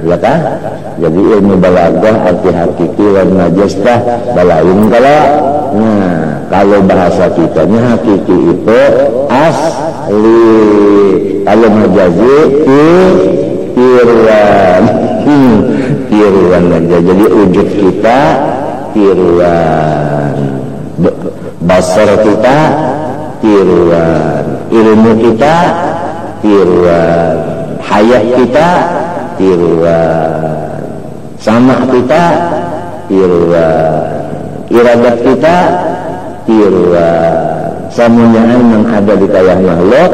ya kan? Jadi ilmu balaghah arti hakiki wal majaz tah balain kalau bahasa kitanya hakiki itu asli, kalau majazi tiruan aja. Jadi wujud kita tiruan, basar kita tiruan, ilmu kita tiruan, hayat kita tiruan, sama kita tiruan, iradat kita tiruan, semuanya yang ada di kayah makhluk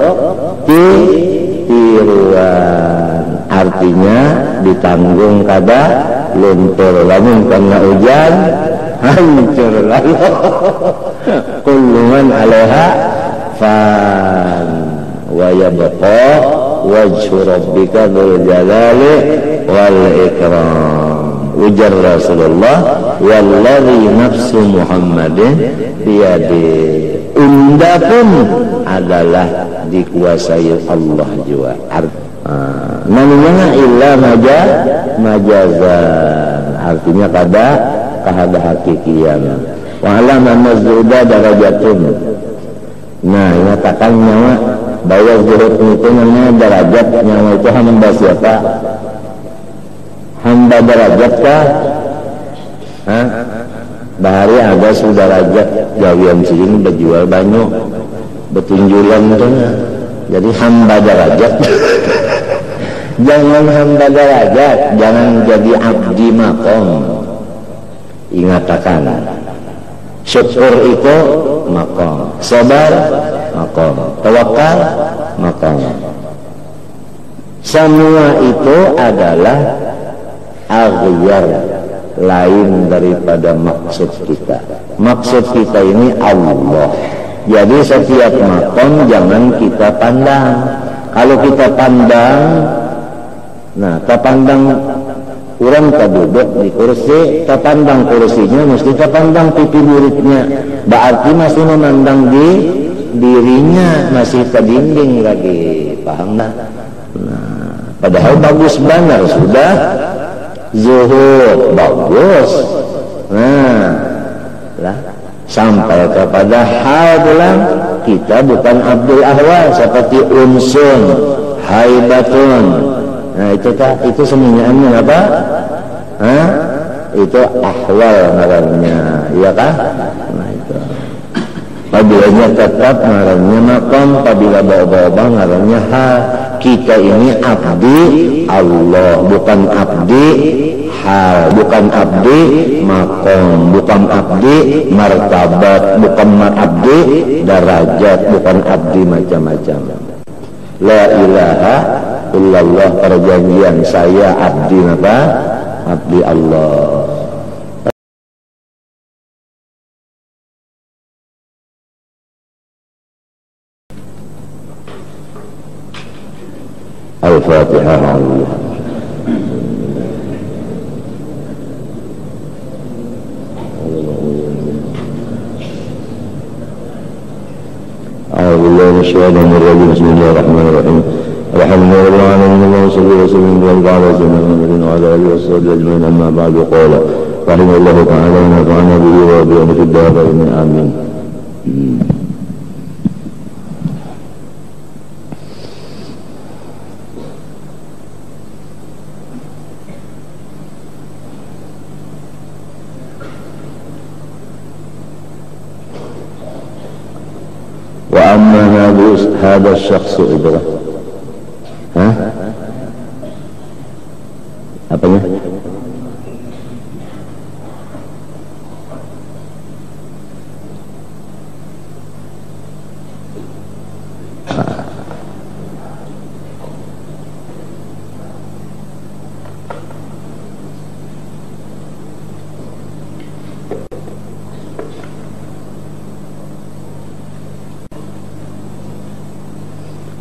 tiruan, artinya ditanggung kada luntur, lamun karena hujan hancur lalu kullu man 'alaiha fan wa yabqa wajhu rabbika dzul jalali wal ikram. Ujar Rasulullah, wallazi nafsu Muhammadin biyadi, unda pun adalah dikuasai Allah juga. Namanya illa majazan, artinya kada hakikian. Wa alama mazduda darajatun. Nah, nyatakan nyawa bahwa zuhud itu namanya derajat. Nyawa itu hamba siapa? Hamba derajat kah? Bahari ada sudarajat gawian sini berjual banyak betunjulan itu. Jadi hamba derajat. Jangan hamba derajat, jangan jadi abdi makom. Ingatakan, syukur itu makom, sabar makom, tawakal makom. Semua itu adalah aghyar, lain daripada maksud kita. Maksud kita ini Allah. Jadi setiap makom jangan kita pandang. Kalau kita pandang, nah, terpandang orang duduk di kursi, terpandang kursinya, mesti terpandang pipi muridnya. Berarti masih memandang di dirinya, masih ke dinding lagi. Paham tak? Nah, padahal bagus benar sudah zuhud, bagus. Nah, lah sampai kepada hal bilang kita bukan Abdul Ahwal seperti unsun, haibatun. Nah itu semuanya apa? Itu ahwal ngarannya, iya kan? Nah itu. Apabila tetap ngarannya makom, apabila bawa-bawa ngarannya hal. Kita ini abdi Allah, bukan abdi hal, bukan abdi makom, bukan abdi martabat, bukan abdi darajat, bukan abdi macam-macam. La ilaha illallah, perjanjian saya abdi apa? Abdi Allah. Al-Fatihah. Bismillahirrahmanirrahim. Alhamdulillah wa sallallahu ala sayyidina wa ala alihi washabbihi ajma'in, amma ba'du. Qala rahimahullahu ta'ala wa nafa'ana bihi wa bihi fid darain, amin. هذا الشخص إبرة. Apanya?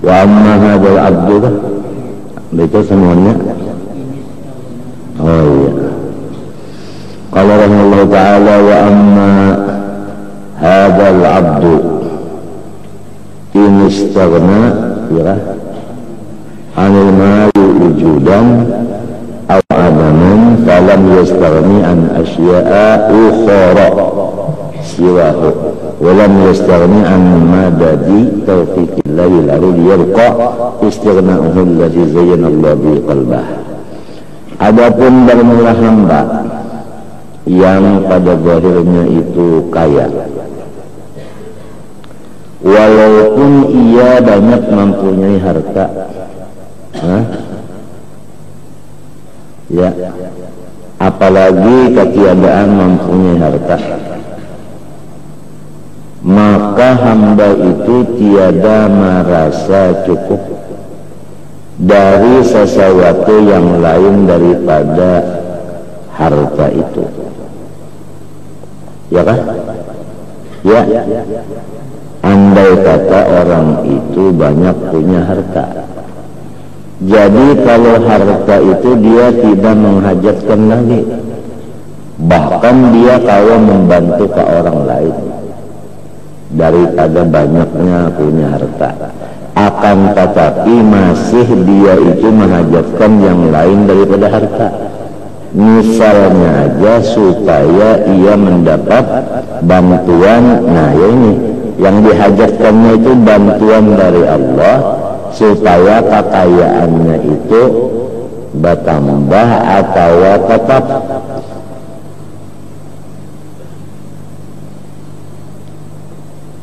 Wa amma hadzal abdu, itu semuanya. Oh iya. Qala rahimahullah ta'ala wa amma hadzal abdu in istaghna ya anil mali wujudan aw adamun falam yastaghni an asya'a ukhra siwahu wa lam yastaghni an madadi taufiqillahi lahu yarqa istighna'uhu alladhi zayyana Allah bi qalbah. Adapun bermula hamba yang pada zahirnya itu kaya, walaupun ia banyak mempunyai harta, ya, apalagi ketiadaan mempunyai harta, maka hamba itu tiada merasa cukup dari sesuatu yang lain daripada harta itu, ya kan? Ya, andai kata orang itu banyak punya harta, jadi kalau harta itu dia tidak menghajatkan lagi, bahkan dia kalau membantu ke orang lain daripada banyaknya punya harta. Akan tetapi masih dia itu menghajatkan yang lain daripada harta. Misalnya aja supaya ia mendapat bantuan, nah ya ini yang dihajatkannya itu bantuan dari Allah supaya kekayaannya itu bertambah atau tetap.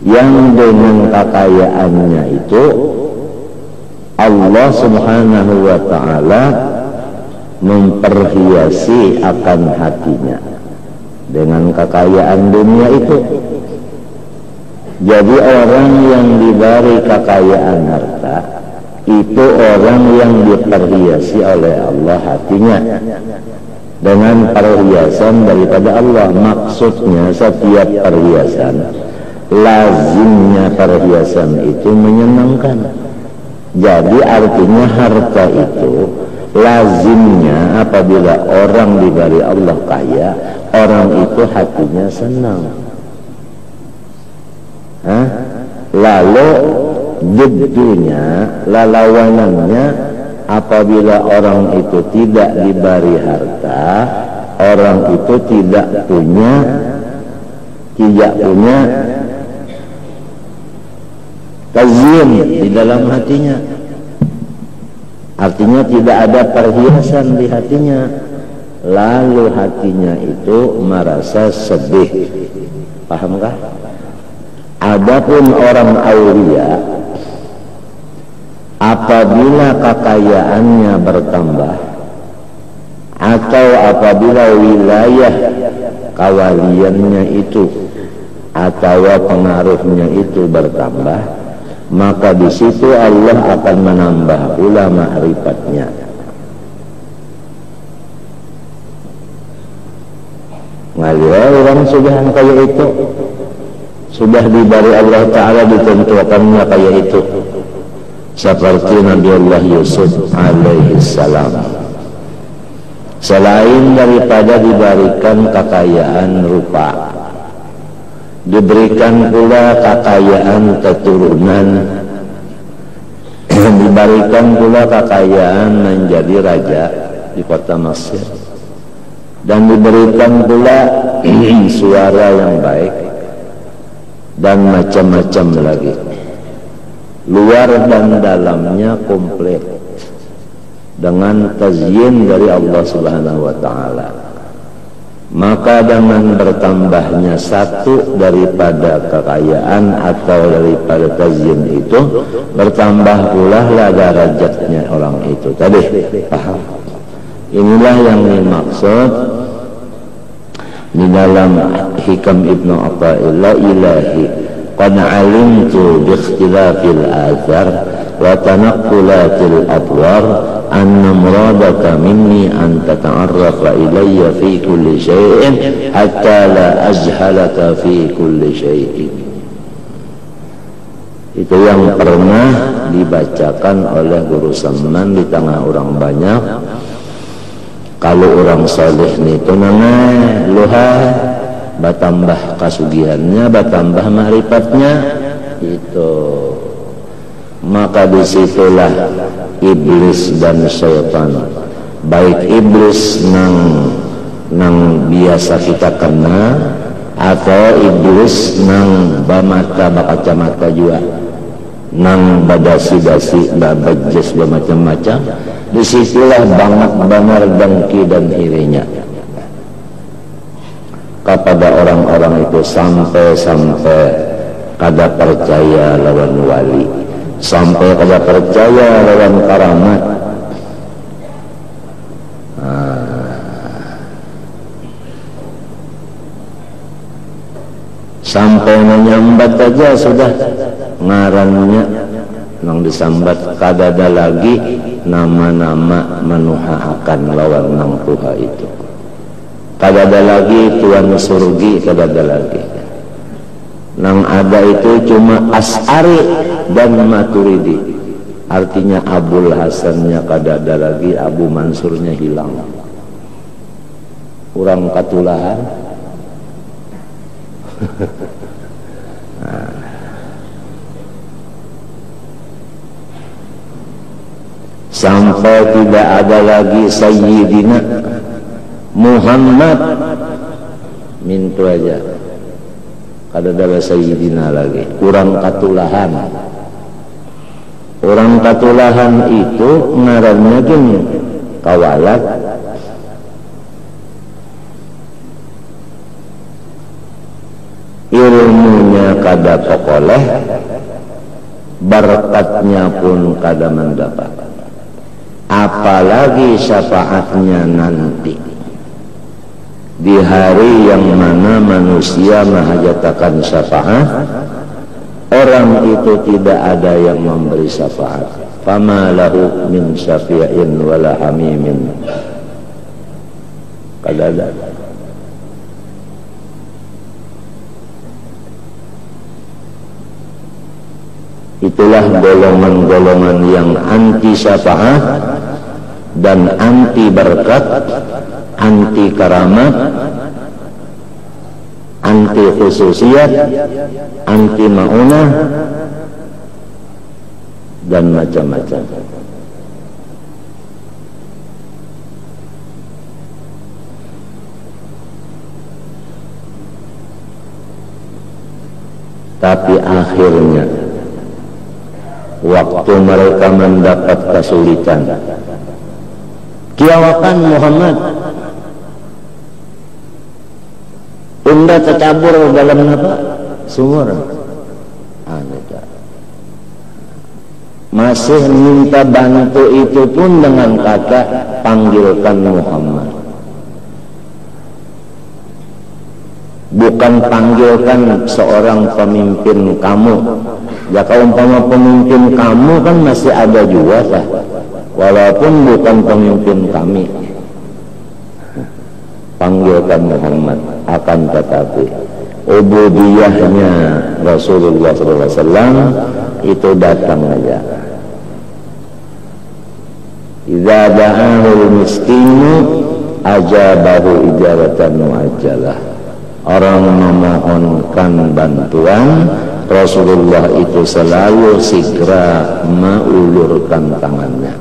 Yang dengan kekayaannya itu Allah Subhanahu wa ta'ala memperhiasi akan hatinya dengan kekayaan dunia itu. Jadi orang yang diberi kekayaan harta itu orang yang diperhiasi oleh Allah hatinya dengan perhiasan daripada Allah. Maksudnya setiap perhiasan, lazimnya perhiasan itu menyenangkan. Jadi artinya harta itu lazimnya apabila orang diberi Allah kaya, orang itu hatinya senang. Lalu jadinya, lawanannya, apabila orang itu tidak diberi harta, orang itu tidak punya tazyin di dalam hatinya. Artinya tidak ada perhiasan di hatinya, lalu hatinya itu merasa sedih. Pahamkah? Adapun orang aulia, apabila kekayaannya bertambah atau apabila wilayah kawaliannya itu atau pengaruhnya itu bertambah, maka di situ Allah akan menambah pula ma'rifatnya. Ngalir orang sudah kayak itu, sudah diberi Allah Ta'ala ditentukannya kayak itu, seperti Nabi Allah Yusuf alaihi salam. Selain daripada diberikan kekayaan rupa, diberikan pula kekayaan keturunan, diberikan pula kekayaan menjadi raja di kota Mesir, dan diberikan pula suara yang baik dan macam-macam lagi. Luar dan dalamnya komplit dengan tazyin dari Allah Subhanahu wa ta'ala. Maka dengan bertambahnya satu daripada kekayaan atau daripada tazyin itu, bertambah pula lah derajatnya orang itu tadi. Paham? Inilah yang dimaksud di dalam Hikam Ibnu Athaillah ilahi qad alimtu bi ikhtilafil athar wa tanaqqulatil adwar anna muradaka minni an tata'arrafa ilayya fi kulli syai'in hatta la ajhalaka fi kulli syai'in. Itu yang pernah dibacakan oleh Guru Saman di tengah orang banyak. Kalau orang saleh itu namanya luha, bertambah kasugihannya, bertambah ma'rifatnya itu. Maka disitulah iblis dan syaitan baik iblis nang biasa kita kenal atau iblis nang bamata bakacamata juga, nang badasi-dasi babajes bermacam-macam. Disitulah banget benar dengki dan irinya kepada orang-orang itu, sampai kada percaya lawan wali, sampai kada percaya lawan karamat. Sampai menyambat aja sudah ngarannya nang disambat, kada ada lagi nama-nama menuhaakan lawan nang Tuha itu, kada ada lagi Tuan Surgi, kada ada lagi. Nang ada itu cuma As'ari dan Maturidi, artinya Abul Hasannya kada ada lagi, Abu Mansurnya hilang. Kurang katulahan. Sampai tidak ada lagi Sayyidina Muhammad, mintu aja, kada ada Sayyidina lagi. Kurang katulahan. Orang katulahan itu ngarannya gini, kawalat. Ilmunya kada pokoleh, berkatnya pun kada mendapat, apalagi syafaatnya nanti di hari yang mana manusia menghajatkan syafaat. Orang itu tidak ada yang memberi syafaat. Fama lahu min syafi'in wala hamimin, kada ada. Itulah golongan-golongan yang anti syafaat dan anti berkat, anti karamat, anti khususiyat, anti ma'unah, dan macam-macam. Tapi akhirnya waktu mereka mendapat kesulitan, kiawakan Muhammad unda tercabur dalam apa? Sumur. Masih minta bantu itu pun dengan kata panggilkan Muhammad. Bukan panggilkan seorang pemimpin kamu. Ya kalau umpama pemimpin kamu kan masih ada juga lah, walaupun bukan pemimpin kami. Panggilkan Muhammad. Akan tetapi ubudiyahnya Rasulullah SAW itu datang aja. Idza da'ahul miskinu ajabahu ijabatan muajjalah. Orang memohonkan bantuan, Rasulullah itu selalu segera mengulurkan tangannya.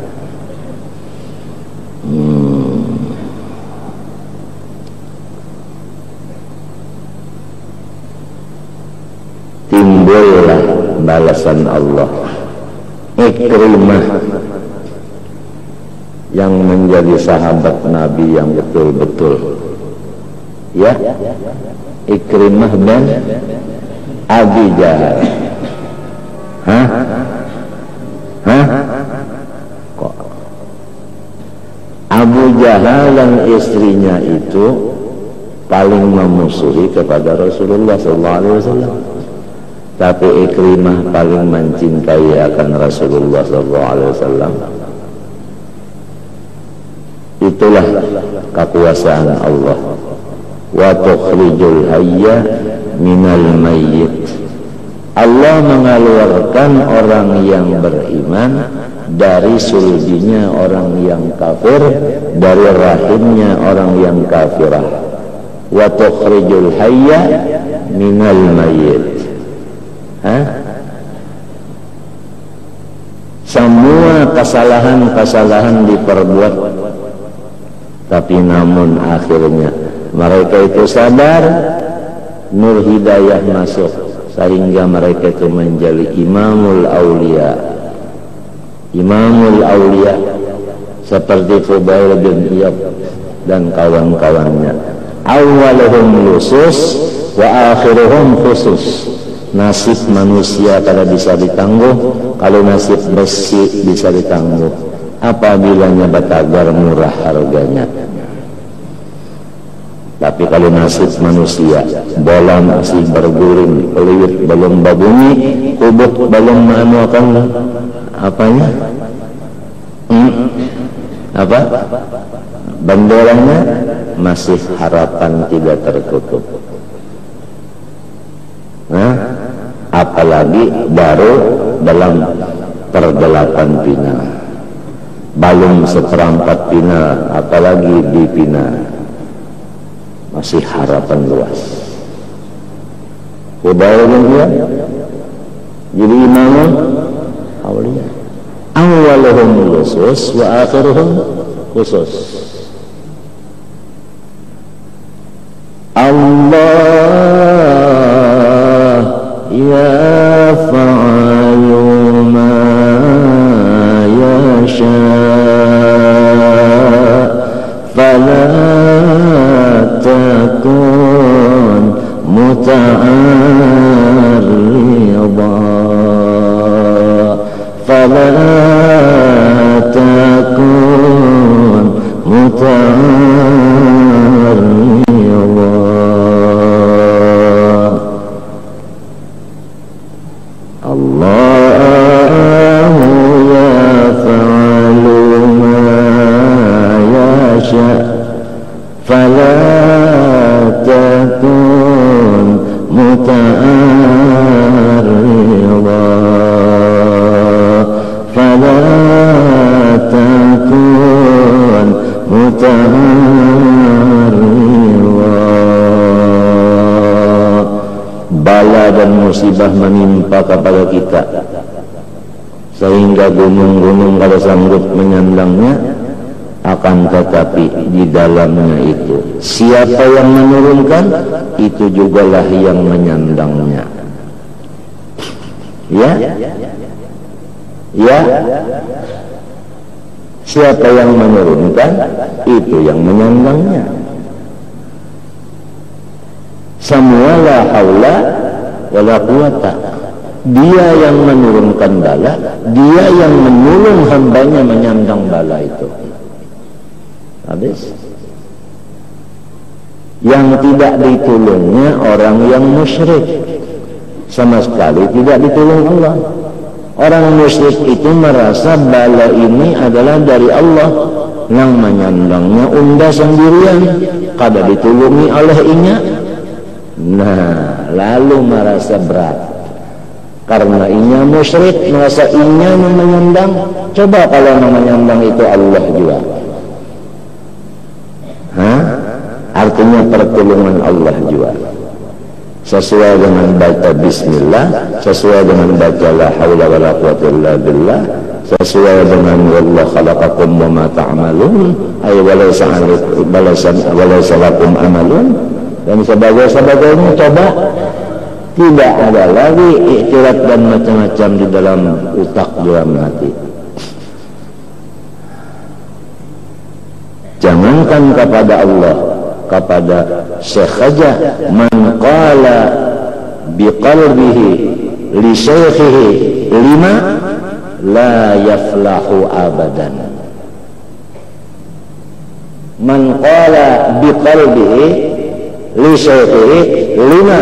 Timbullah balasan Allah. Ikrimah yang menjadi sahabat Nabi yang betul-betul, ya, Ikrimah dan Abi Jahal. Kok Abu Jahal dan istrinya itu paling memusuhi kepada Rasulullah SAW, tapi Ikrimah paling mencintai akan Rasulullah SAW. Itulah kekuasaan Allah. Wa tukhrijul hayya minal mayyit. Allah mengeluarkan orang yang beriman dari sulbinya orang yang kafir, dari rahimnya orang yang kafirah. Wa tukhrijul hayya minal mayyit. Semua kesalahan-kesalahan diperbuat Tapi namun akhirnya mereka itu sadar, nur hidayah masuk, sehingga mereka itu menjadi imamul aulia. Imamul aulia seperti Fudail bin Iyad dan kawan-kawannya. Awaluhum lusus wa akhiruhum khusus. Nasib manusia kada bisa ditangguh, kalau nasib besi bisa ditangguh apabila batagar murah harganya. Tapi kalau nasib manusia, bola masih berguling, peluit belum babunyi, kubuk belum menemukan apanya? Apa? Benderanya, masih harapan tidak tertutup. Nah, apalagi baru dalam perdelapan final, belum seperempat final, apalagi di final, masih harapan luas. Fudail bin Iyad jadi imamul aulia. Awaluhum lusus wa akhiruhum khusus. Allah yaf'alu ma yasha fala takun muta'arrida fala takun muta'arrida. Allahu yaf'alu ma yasha fala takun muta'arrida fala takun muta'arrida. Bala dan musibah menimpa kepada kita sehingga gunung-gunung kalau sanggup menyandangnya, akan tetapi di dalamnya itu siapa yang menurunkan, itu jugalah yang menyandangnya. Ya, ya, siapa yang menurunkan, itu yang menyandangnya. Semua la haula wala quwata. Dia yang menurunkan bala, dia yang menolong hambanya menyandang bala itu. Habis. Yang tidak ditolongnya orang yang musyrik, sama sekali tidak ditolong Allah. Orang musyrik itu merasa bala ini adalah dari Allah, yang menyandangnya unda sendirian, kada ditolongi oleh inya. Nah, lalu merasa berat karena inya musyrik, merasa inya yang menyandang. Coba kalau yang menyandang itu Allah juga, artinya pertolongan Allah juga, sesuai dengan baca bismillah, sesuai dengan baca la haula wala quwwata illa billah, sesuai dengan wallahu khalaqakum wa ma ta'malun ay walaysa lakum amalun dan sebagainya. Coba, tidak ada lagi iktirat dan macam-macam di dalam utak, dalam hati. Jangankan kepada Allah, kepada syekh saja, man qala biqalbihi li syekhihi lima la yaflahu abadan. Man qala biqalbihi li syekhihi lima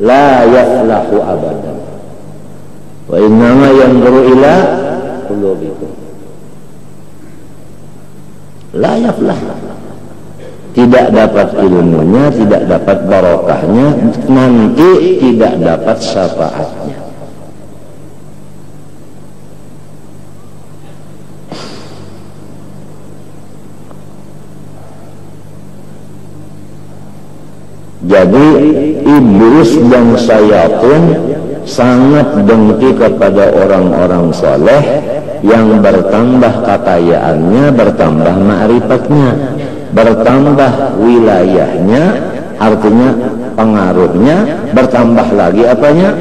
la yaflahu abadan wa innama yanzuru ila qulubikum. La yaflah, tidak dapat ilmunya, tidak dapat barokahnya, nanti tidak dapat syafaatnya. Jadi iblis dan syaitan sangat dengki kepada orang-orang saleh yang bertambah kekayaannya, bertambah ma'rifatnya, bertambah wilayahnya, artinya pengaruhnya, bertambah lagi apanya?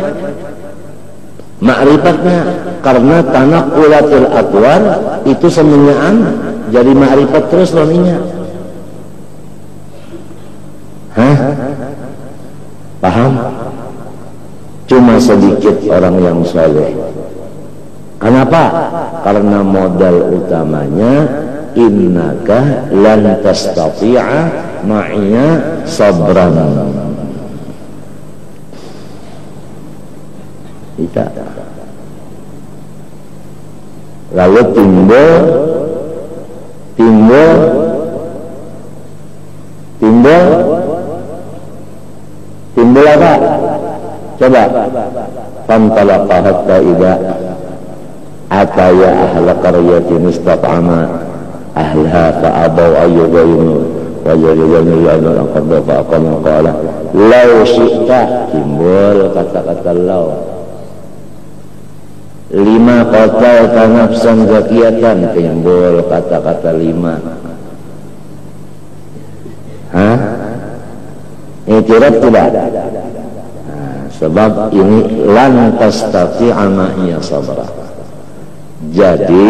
Ma'rifatnya. Karena tanaqulatul atwar itu semuanya jadi ma'rifat terus laminya. Hah? Paham? Cuma sedikit orang yang soleh. Kenapa? Karena modal utamanya innaka lan tastati'a ma'iya sabran. Tidak. Lalu timbul apa? Coba. Fantalaqa hatta idza ataya ahla qaryatin istat'ama ahlaha fa'abaw ayyubaynu wa jaridanu lana qadda fa'aqama qala law syi'ta, timbul kata-kata law. 5 qatal nafsan zakiyatan, timbul kata-kata 5. Hah? Iktiraf tidak? Nah, sebab ini lan tastati'a ma'iya sabra. Jadi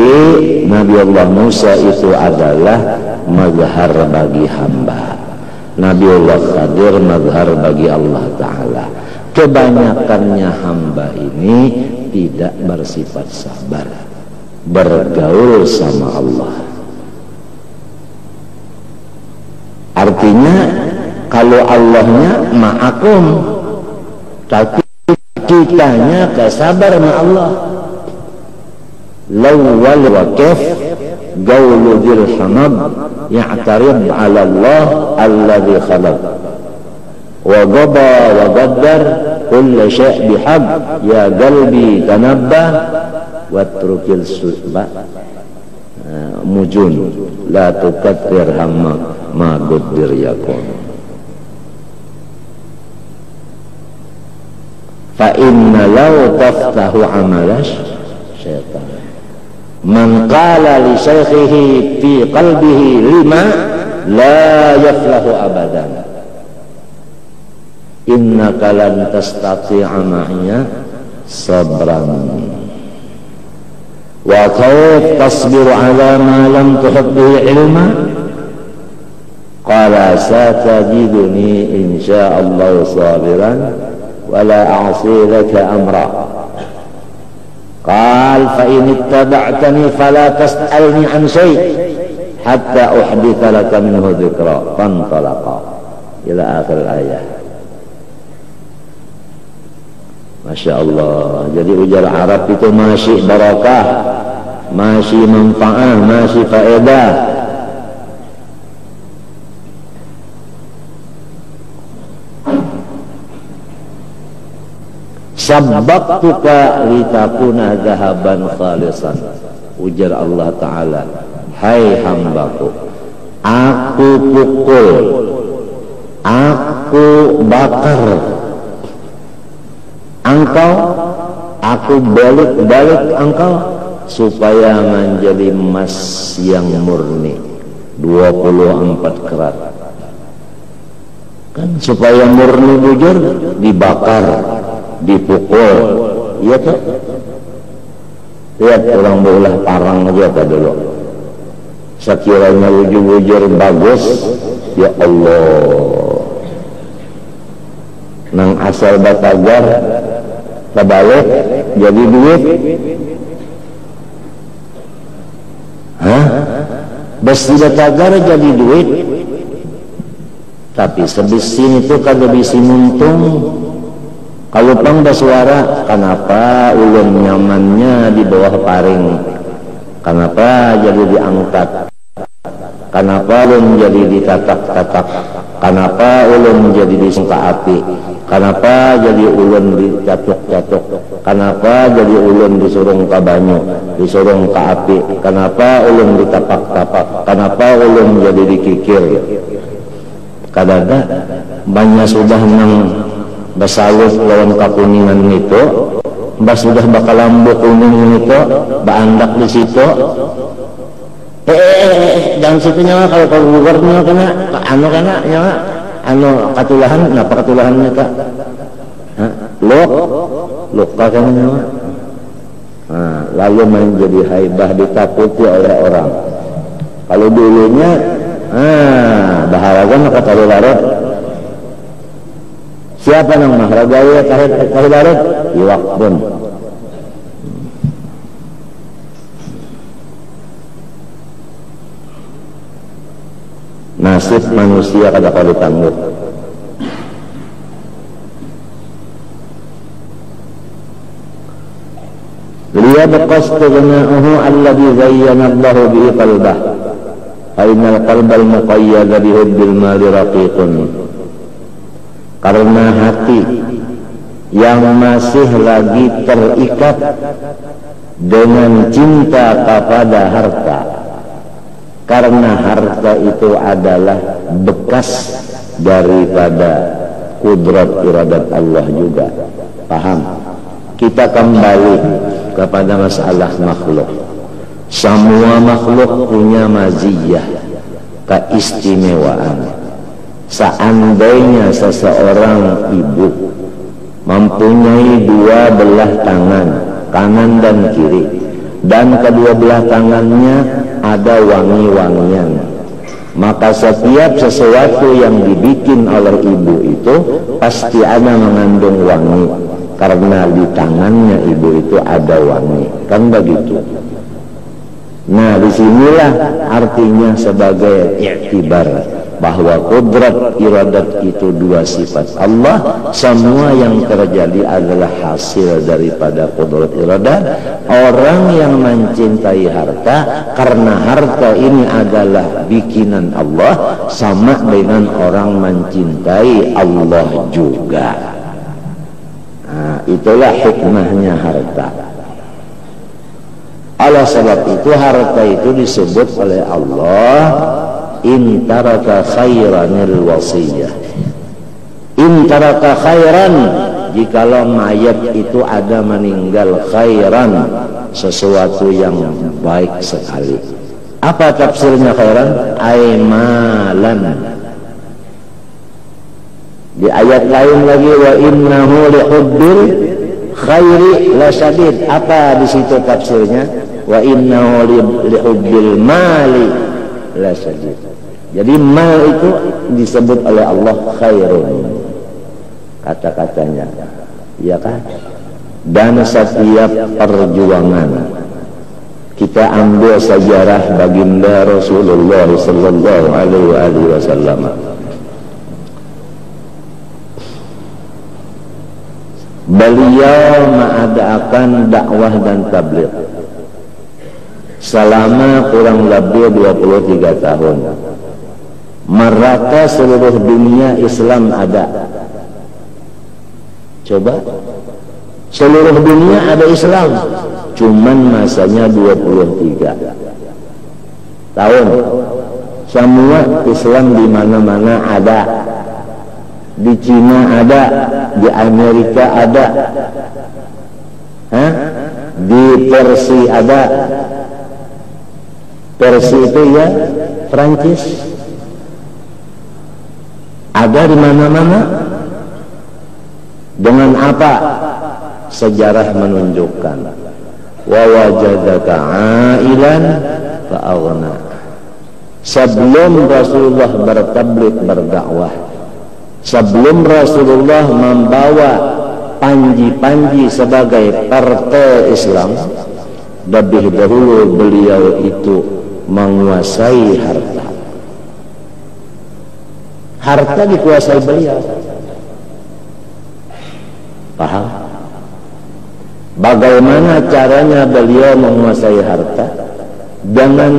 Nabi Allah Musa itu adalah mazhar bagi hamba, Nabi Allah Khadir mazhar bagi Allah Ta'ala. Kebanyakannya hamba ini tidak bersifat sabar, bergaul sama Allah. Artinya kalau Allahnya ma'akum, tapi kitanya kesabar sama Allah. Lawwal wa kif gaulu dhil hamad ya'tarib ala Allah alladhi khalaq wa qada wa qaddar kulla shay' bihaq ya qalbi tanabbah watrukil su'ba mujun la tukattir hamma ma qaddir yakun fa inna law taftahu amalash syaitan. Man qala li shaykhihi fi qalbihi lima la yaflahu abadan innaka lan tastati'a ma'iya sabran wa kayf tasbiru ala ma lam tuhit bihi ilma qala satajiduni insya'allahu sabiran wa la a'si laka amra. قال فإن اتبعتني فلا تسألني عن شيء حتى أحدث لك منه ذكرى فانطلقا إلى آخر الآية. Masya Allah. Jadi ujar Arab itu masih barakah, masih manfaah, masih faedah. Sabbaqtuka litakuna dhahaban khalisan. Ujar Allah Ta'ala, hai hambaku, aku pukul, aku bakar engkau, aku balik engkau supaya menjadi emas yang murni 24 karat. Kan supaya murni bujur dibakar, dipukul, iya tuh. Lihat orang belah parang aja tak dulu. Sekiranya bujur bagus, ya Allah, nang asal batagar terbalik jadi duit. Hah? Besi batagar jadi duit. Tapi sebisin itu kalau bisi muntung. Kalau pang bersuara, kenapa ulun nyamannya di bawah paring? Kenapa jadi diangkat? Kenapa ulun jadi ditatak-tatak? Kenapa ulun jadi disangka api? Kenapa jadi ulun dicatuk-catuk? Kenapa jadi ulun disurung ke banyu, disurung ke api? Kenapa ulun ditapak-tapak? Kenapa ulun jadi dikikir? Kadang-kadang banyak sudah nang bersalut lawan kekuningan itu mbak sudah bakal lambu kuning itu, baandak di situ. Jangan situnya mah kalau gubernur kena, kena ya katulahan, kenapa katulahannya kak? Luka kan mah. Nah, lalu menjadi haibah, ditakuti oleh orang. Kalau dulunya, baharagan maka tahu larut. Siapa nang mahragaya tahu larut? Iwak pun. Nasib manusia kada kali tangguh. Liyabqa istighna'uhu alladhi zayyana Allahu bihi qalbah. Fa innal qalbal muqayyad bihubbil mali raqiqun. Karena hati yang masih lagi terikat dengan cinta kepada harta, karena harta itu adalah bekas daripada kudrat iradat Allah juga. Paham? Kita kembali kepada masalah makhluk. Semua makhluk punya maziyah, keistimewaan. Seandainya seseorang ibu mempunyai dua belah tangan, kanan dan kiri, dan kedua belah tangannya ada wangi-wangian, maka setiap sesuatu yang dibikin oleh ibu itu pasti ada mengandung wangi, karena di tangannya ibu itu ada wangi, kan begitu. Nah, disinilah artinya sebagai iktibar bahwa kudrat iradat itu dua sifat Allah. Semua yang terjadi adalah hasil daripada kudrat iradat. Orang yang mencintai harta karena harta ini adalah bikinan Allah, sama dengan orang mencintai Allah juga. Nah, itulah hikmahnya harta. Oleh sebab itu harta itu disebut oleh Allah in taraka khairanil wasiyah. In taraka khairan, jikalau mayat itu ada meninggal khairan, sesuatu yang baik sekali. Apa tafsirnya khairan? Aimalan. Di ayat lain lagi wa innahu lihubbil khairi lasyadid. Apa di situ tafsirnya? Wa innahu lihubbil mali lasyadid. Jadi mal itu disebut oleh Allah khairun, kata-katanya, ya kan? Dan setiap perjuangan, kita ambil sejarah baginda Rasulullah sallallahu alaihi wasallam. Beliau mengadakan dakwah dan tabligh selama kurang lebih 23 tahun. Merata seluruh dunia Islam ada. Coba, seluruh dunia ada Islam, cuman masanya 23 tahun. Semua Islam di mana-mana ada. Di Cina ada, di Amerika ada, di Persia ada. Persia itu ya Prancis. Ada di mana-mana. Dengan apa? Sejarah menunjukkan wa wajadaka ailan fa aghna. Sebelum Rasulullah bertabligh berdakwah, sebelum Rasulullah membawa panji-panji sebagai partai Islam, lebih dahulu beliau itu menguasai harta. Harta dikuasai beliau. Paham? Bagaimana caranya beliau menguasai harta? Dengan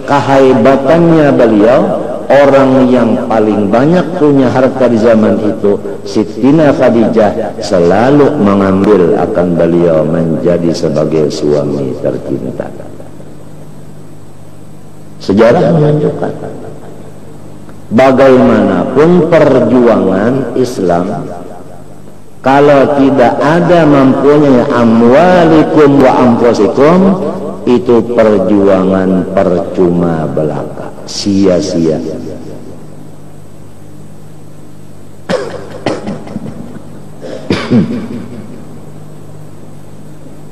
kehaibatannya beliau, orang yang paling banyak punya harta di zaman itu, Siti Khadijah, selalu mengambil akan beliau menjadi sebagai suami tercinta. Sejarah menunjukkan bagaimanapun perjuangan Islam, Kalau tidak ada mampunya amwalikum wa anfusikum, itu perjuangan percuma belaka, sia-sia.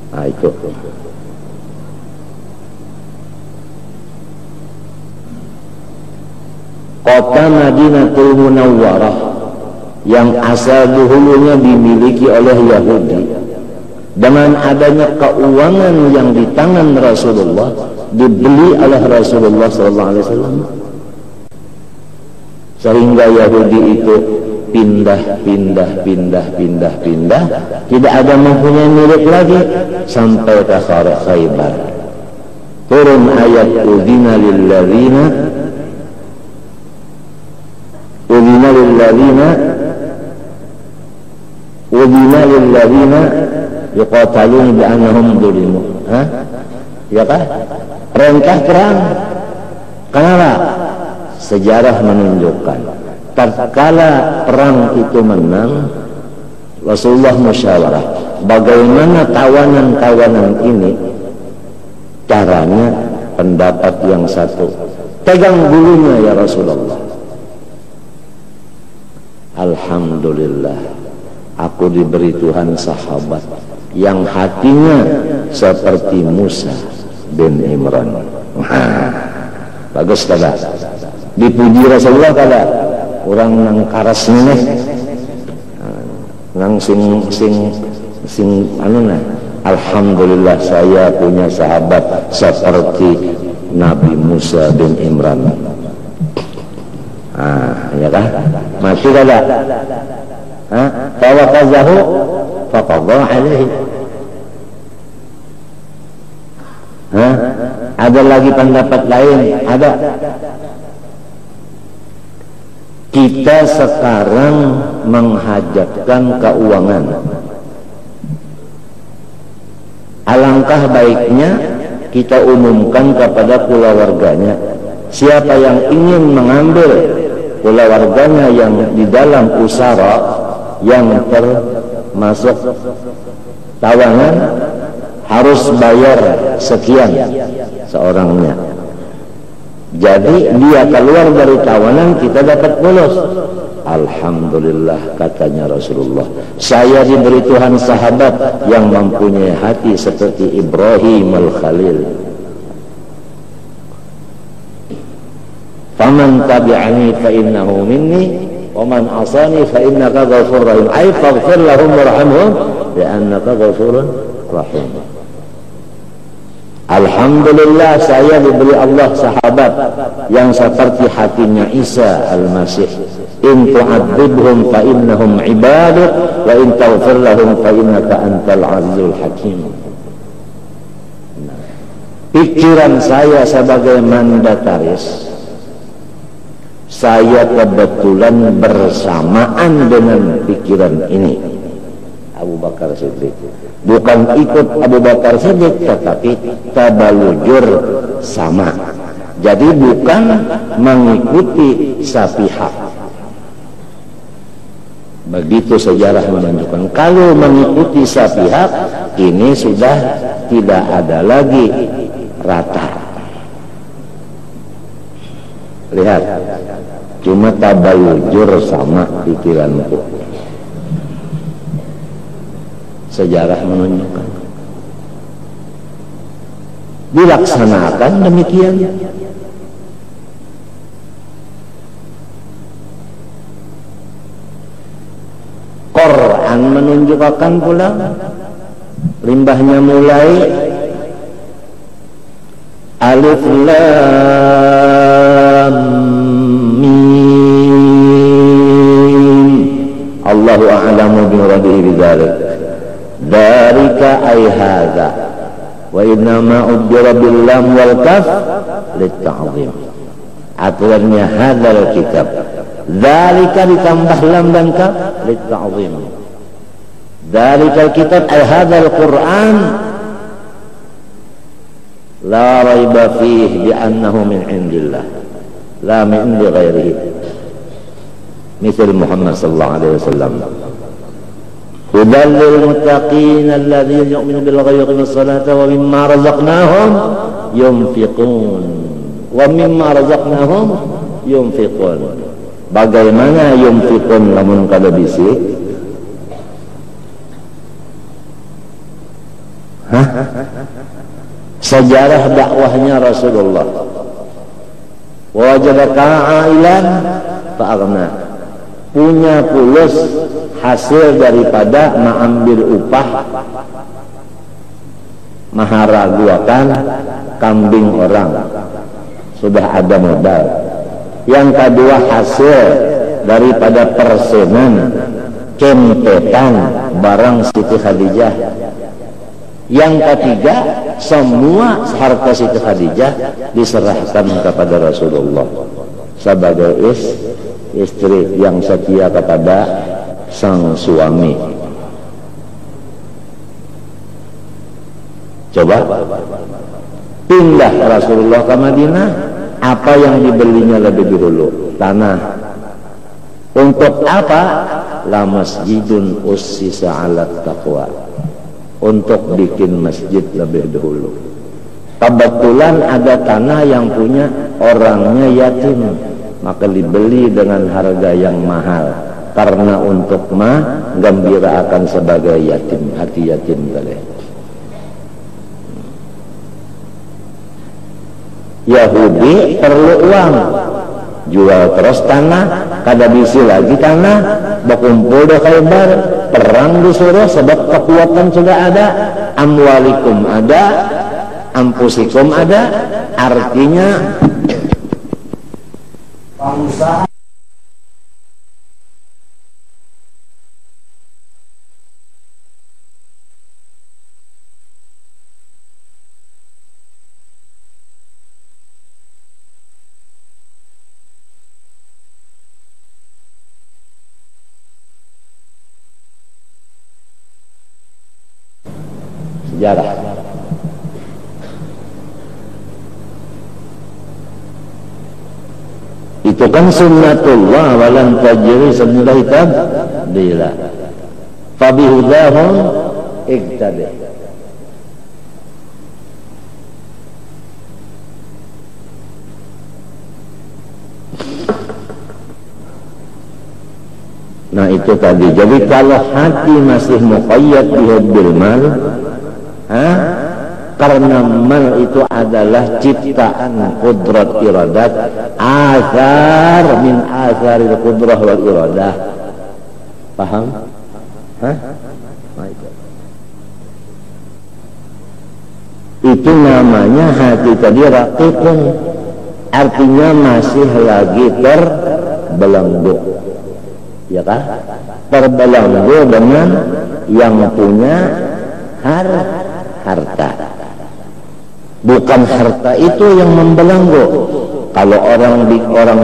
Nah itu. Kota Madinatul Munawwarah yang asal dahulunya dimiliki oleh Yahudi, dengan adanya keuangan yang di tangan Rasulullah, dibeli oleh Rasulullah SAW, sehingga Yahudi itu pindah, tidak ada mempunyai milik lagi sampai ke Khaybar. Turun ayat udhina lilladzina yuqataluna bi'annahum zulimu. Ya kan? Perintah perang. Kenapa? Sejarah menunjukkan tatkala perang itu menang, Rasulullah musyawarah bagaimana tawanan-tawanan ini caranya. Pendapat yang satu, pegang bulunya ya Rasulullah. Alhamdulillah, aku diberi Tuhan sahabat yang hatinya seperti Musa bin Imran. Bagus kada? Dipuji Rasulullah kada? Orang nang karas nih, nang sing anu nah. Alhamdulillah saya punya sahabat seperti Nabi Musa bin Imran. Ya kan? Mati kada? Fawaqazahu faqadha alaihi. Ada lagi pendapat lain? Ada. Kita sekarang menghajatkan keuangan. Alangkah baiknya kita umumkan kepada keluarganya, siapa yang ingin mengambil keluarganya yang di dalam usara yang termasuk tawanan harus bayar sekian seorangnya. Jadi dia keluar dari tawanan, kita dapat bonus. Alhamdulillah, katanya Rasulullah, saya diberi Tuhan sahabat yang mempunyai hati seperti Ibrahim al-Khalil. Faman tabi'ani fa innahu minni wa man asani fa innaka ghafurur rahim. Ay faghfir lahum warhamhum li'annaka ghafurur rahim. Alhamdulillah, saya diberi Allah sahabat yang seperti hatinya Isa al-Masih. In tu'adzibhum fa innahum ibaduk wa in taghfir lahum fa innaka antal azizul hakim. Pikiran saya sebagai mandataris, saya kebetulan bersamaan dengan pikiran ini Abu Bakar Siddiq. Bukan ikut Abu Bakar Siddiq, tetapi tabalujur sama. Jadi bukan mengikuti sapihak. Begitu sejarah menunjukkan. Kalau mengikuti sapihak, ini sudah tidak ada lagi rata. Lihat, cuma tabalujur sama pikiranku. Sejarah menunjukkan. Dilaksanakan demikian. Quran menunjukkan pula, limbahnya mulai alif lam mim. Allahu a'lamu bi muradihi bidzalik. Dzalika ay hadza wa inna ma uddira bil lam wal kaf lit ta'zim. Aturannya hadzal kitab. Dzalika ditambah lam dan kaf lit ta'zim. Dzalikal kitab ay hadzal Qur'an la raiba fihi bi annahu min indillah la min indi ghairihi. Misal Muhammad sallallahu alaihi wasallam. Hudallil muttaqin alladzina yu'minuna bil ghaibi wa yuqimus salata wa mimma razaqnahum yunfiqun. Wa mimma razaqnahum yunfiqun. Bagaimana yunfiqun lamun kada bisi? Sejarah dakwahnya Rasulullah. Wajadaka ailan fa'aghna. Punya pulus hasil daripada mengambil upah maharaguakan kambing orang, sudah ada modal. Yang kedua hasil daripada persenan kempetan barang Siti Khadijah. Yang ketiga, semua harta Siti Khadijah diserahkan kepada Rasulullah sebagai istri yang setia kepada sang suami. Coba pindah Rasulullah ke Madinah, apa yang dibelinya lebih dulu? Tanah. Untuk apa? La masjidun ussisa 'ala taqwa. Untuk bikin masjid lebih dahulu. Kebetulan ada tanah yang punya orangnya yatim, maka dibeli dengan harga yang mahal karena untuk menggembirakan sebagai yatim, hati yatim kali. Yahudi perlu uang, jual terus tanah, kada bisi lagi tanah, berkumpul di Khaybar, perang disuruh sebab kekuatan sudah ada, amwalikum ada, ampusikum ada, artinya pengusaha sejarah. Itu kan sunnatullah walan tajri sunnah hitam bila fabihudahum iqtadi. Nah itu tadi. Jadi kalau hati masih muqayyad bihubbil mal, karena mal itu adalah ciptaan qudrat iradat, azar min azaril qudrah wal iradah. Paham? Itu namanya hati tadi raqiqun, artinya masih lagi terbelenggu, ya kan? Terbelenggu dengan yang punya harta. Bukan harta itu yang membelenggu. Kalau orang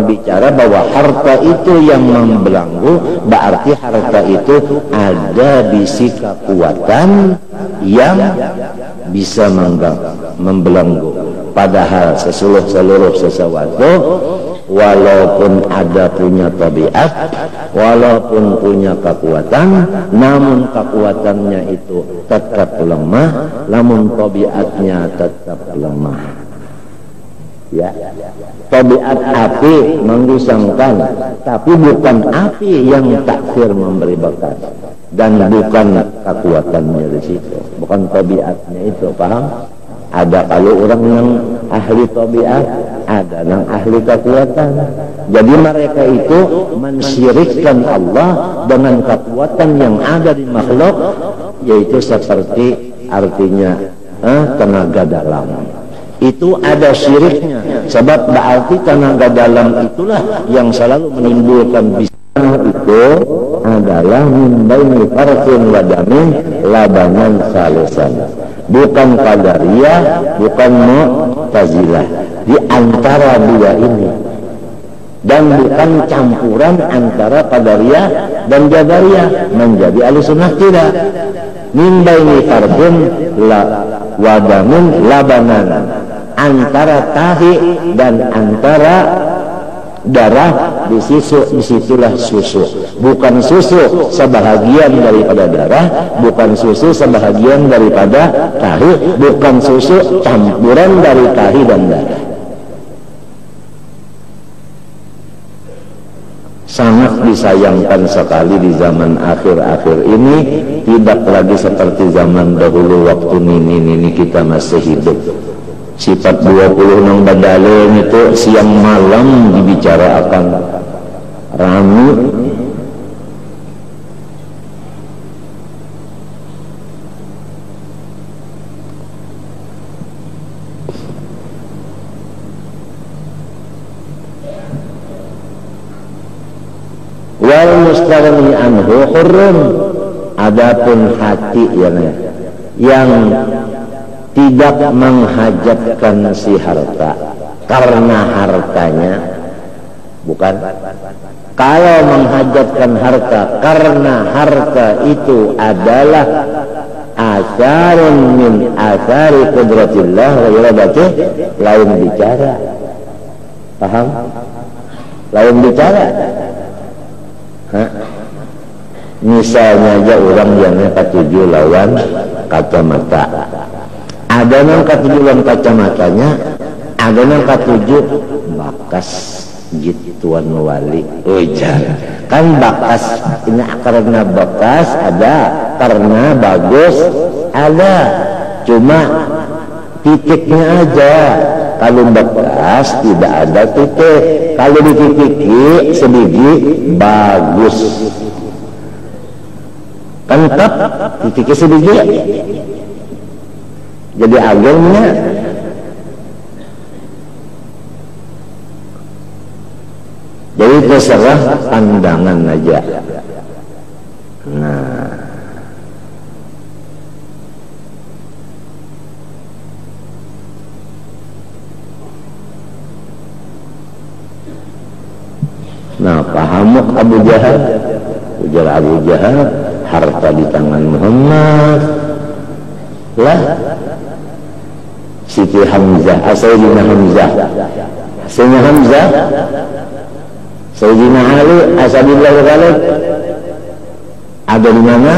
bicara bahwa harta itu yang membelenggu, berarti harta itu ada bisi kekuatan yang bisa membelenggu. Padahal seluruh sesuatu walaupun ada punya tabiat, walaupun punya kekuatan, namun kekuatannya itu tetap lemah, namun tabiatnya tetap lemah. Ya, tabiat api menggusangkan, tapi bukan api yang taksir memberi berkat, dan bukan kekuatannya di situ, bukan tabiatnya itu, paham? Ada kalau orang yang ahli tabiat, ada yang ahli kekuatan. Jadi mereka itu mensyirikkan Allah dengan kekuatan yang ada di makhluk, yaitu seperti artinya tenaga dalam. Itu ada syiriknya, sebab berarti tenaga dalam itulah yang selalu menimbulkan bisa. Itu adalah min baini farqin wa damin labanan salisan. Bukan qadariyah, bukan mu'tazilah, di antara dua ini, dan bukan campuran antara qadariyah dan jabariyah menjadi ahlussunnah, tidak. Min baini farqin wa damin labanan, antara tahi dan antara darah disitulah susu. Bukan susu sebahagian daripada darah, bukan susu sebahagian daripada tahi, bukan susu campuran dari tahi dan darah. Sangat disayangkan sekali di zaman akhir-akhir ini, tidak lagi seperti zaman dahulu waktu nini-nini kita masih hidup. Sifat 26 badalen itu siang malam dibicarakan rame. Wal mustaghni anhu hurrun, adapun hati yang tidak menghajatkan si harta karena hartanya, bukan. Kalau menghajatkan harta karena harta itu adalah asarun min asari qudratillah wa iradatih, lain bicara. Paham? Lain bicara. Misalnya aja orang yang ketujuh lawan kacamata, ada yang ketujuh lawan kacamatanya, ada yang ketujuh bakas jituan wali ujar. Kan bakas ini karena bakas ada, karena bagus ada, cuma titiknya aja. Kalau bekas tidak ada titik, kalau dititiki sedikit bagus, kan tetap titiknya sedikit jadi agamnya. Jadi terserah pandangan aja. Nah, pahamuk Abu Jahal, ujar Abu Jahal, harta di tangan Muhammad lah. Siti Hamzah, Sayyidina Hamzah, Sayyidina Hamzah, Sayyidina Ali, Asadillah Ghalib, ada di mana?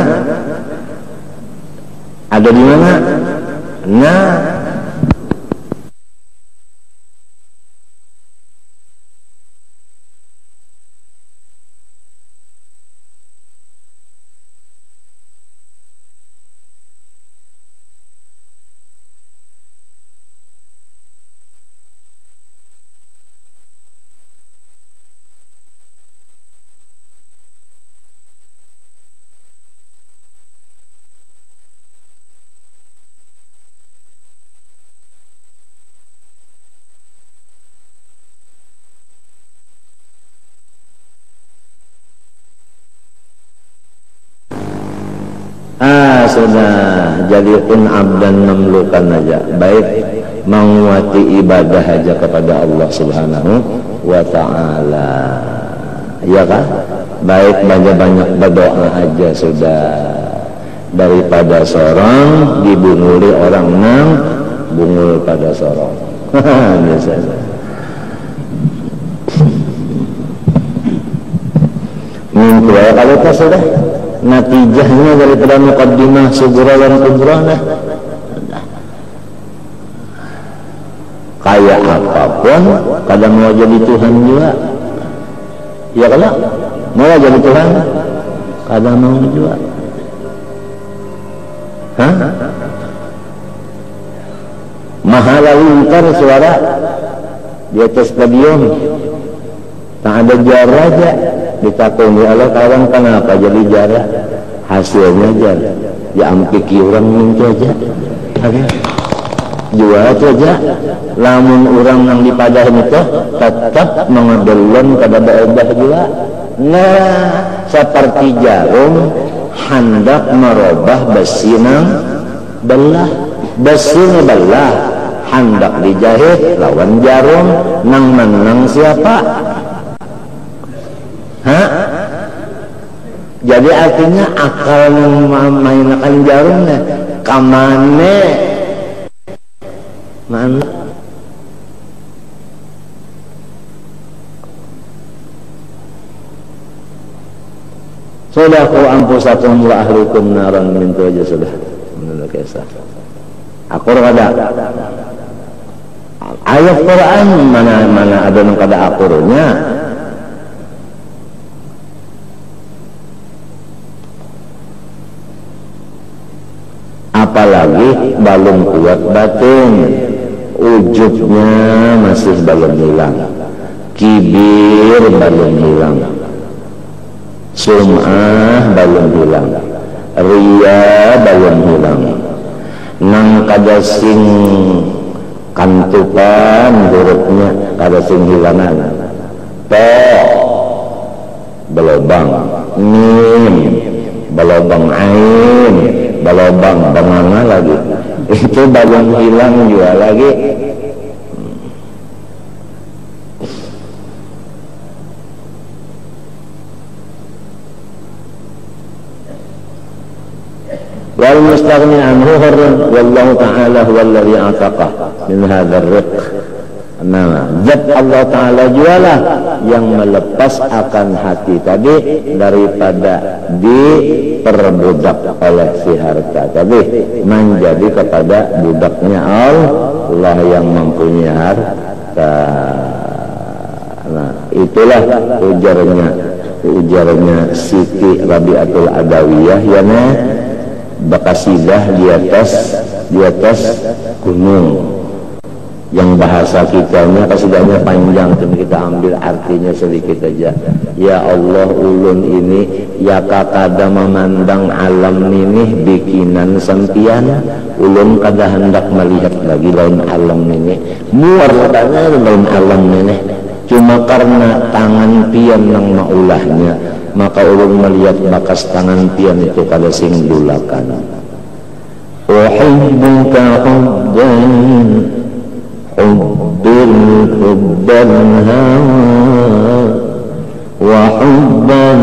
Ada di mana? Nah, sudah jadi pun abdan memlukan aja, baik menguati ibadah aja kepada Allah Subhanahu wa ta'ala, ya kan? Baik banyak-banyak berdoa aja sudah, daripada seorang dibunguli orang nang bungul pada seorang. Biasa. Mimpi ya kalau tak sudah natijahnya daripada muqaddimah sughra dan kubra, kayak apapun kadang mau jadi Tuhan juga, ya kalau mau jadi Tuhan kadang mau juga. Mahal lintar suara di atas stadion, tak ada jarak aja. Ditakuni Allah, kawan kenapa jadi jarak? Hasilnya jarak. Ya ampiki orang minta aja. Ada jual aja. Lamun orang yang dipadahin itu tetap mengedelon kada beubah juga. Nah, seperti jarum hendak merubah besi nang belah. Besi belah hendak dijahit lawan jarum, nang menang siapa? Jadi artinya akal memainkan jarumnya kamane mana Sadaqu anfusakum wa ahlikum naran min tu aja sudah. Menurut kisah. Akur kada. Ayat Quran mana ada yang kada akurnya. Apalagi belum kuat batin, ujubnya masih belum hilang, kibir belum hilang, sum'ah belum hilang, riya belum hilang, nang kada sing kantupan hurufnya kada sing hilangan, to belobang, mim belobang, ain belobang, banganga lagi itu belum hilang juga lagi. Wal mustaghni anhu hurrun wallahu ta'ala huwa alladhi ataqa min hadzal riq. Nah, zat Allah Ta'ala jualah yang melepas akan hati tadi daripada diperbudak oleh si harta tadi menjadi kepada budaknya Allah yang mempunyai harta. Nah, itulah ujarnya Siti Rabi'atul Adawiyah yang berkasidah di atas gunung. Yang bahasa kitanya kasidahnya panjang, cuma kita ambil artinya sedikit aja. Ya Allah, ulun ini ya kada memandang alam ini bikinan sampian, ulun kada hendak melihat lagi lain alam ini, muar katanya lain alam ini, cuma karena tangan pian yang maulahnya, maka ulun melihat bakas tangan pian itu kada sing dulakan. Uhibbuka hubban hubban hawa wa hubban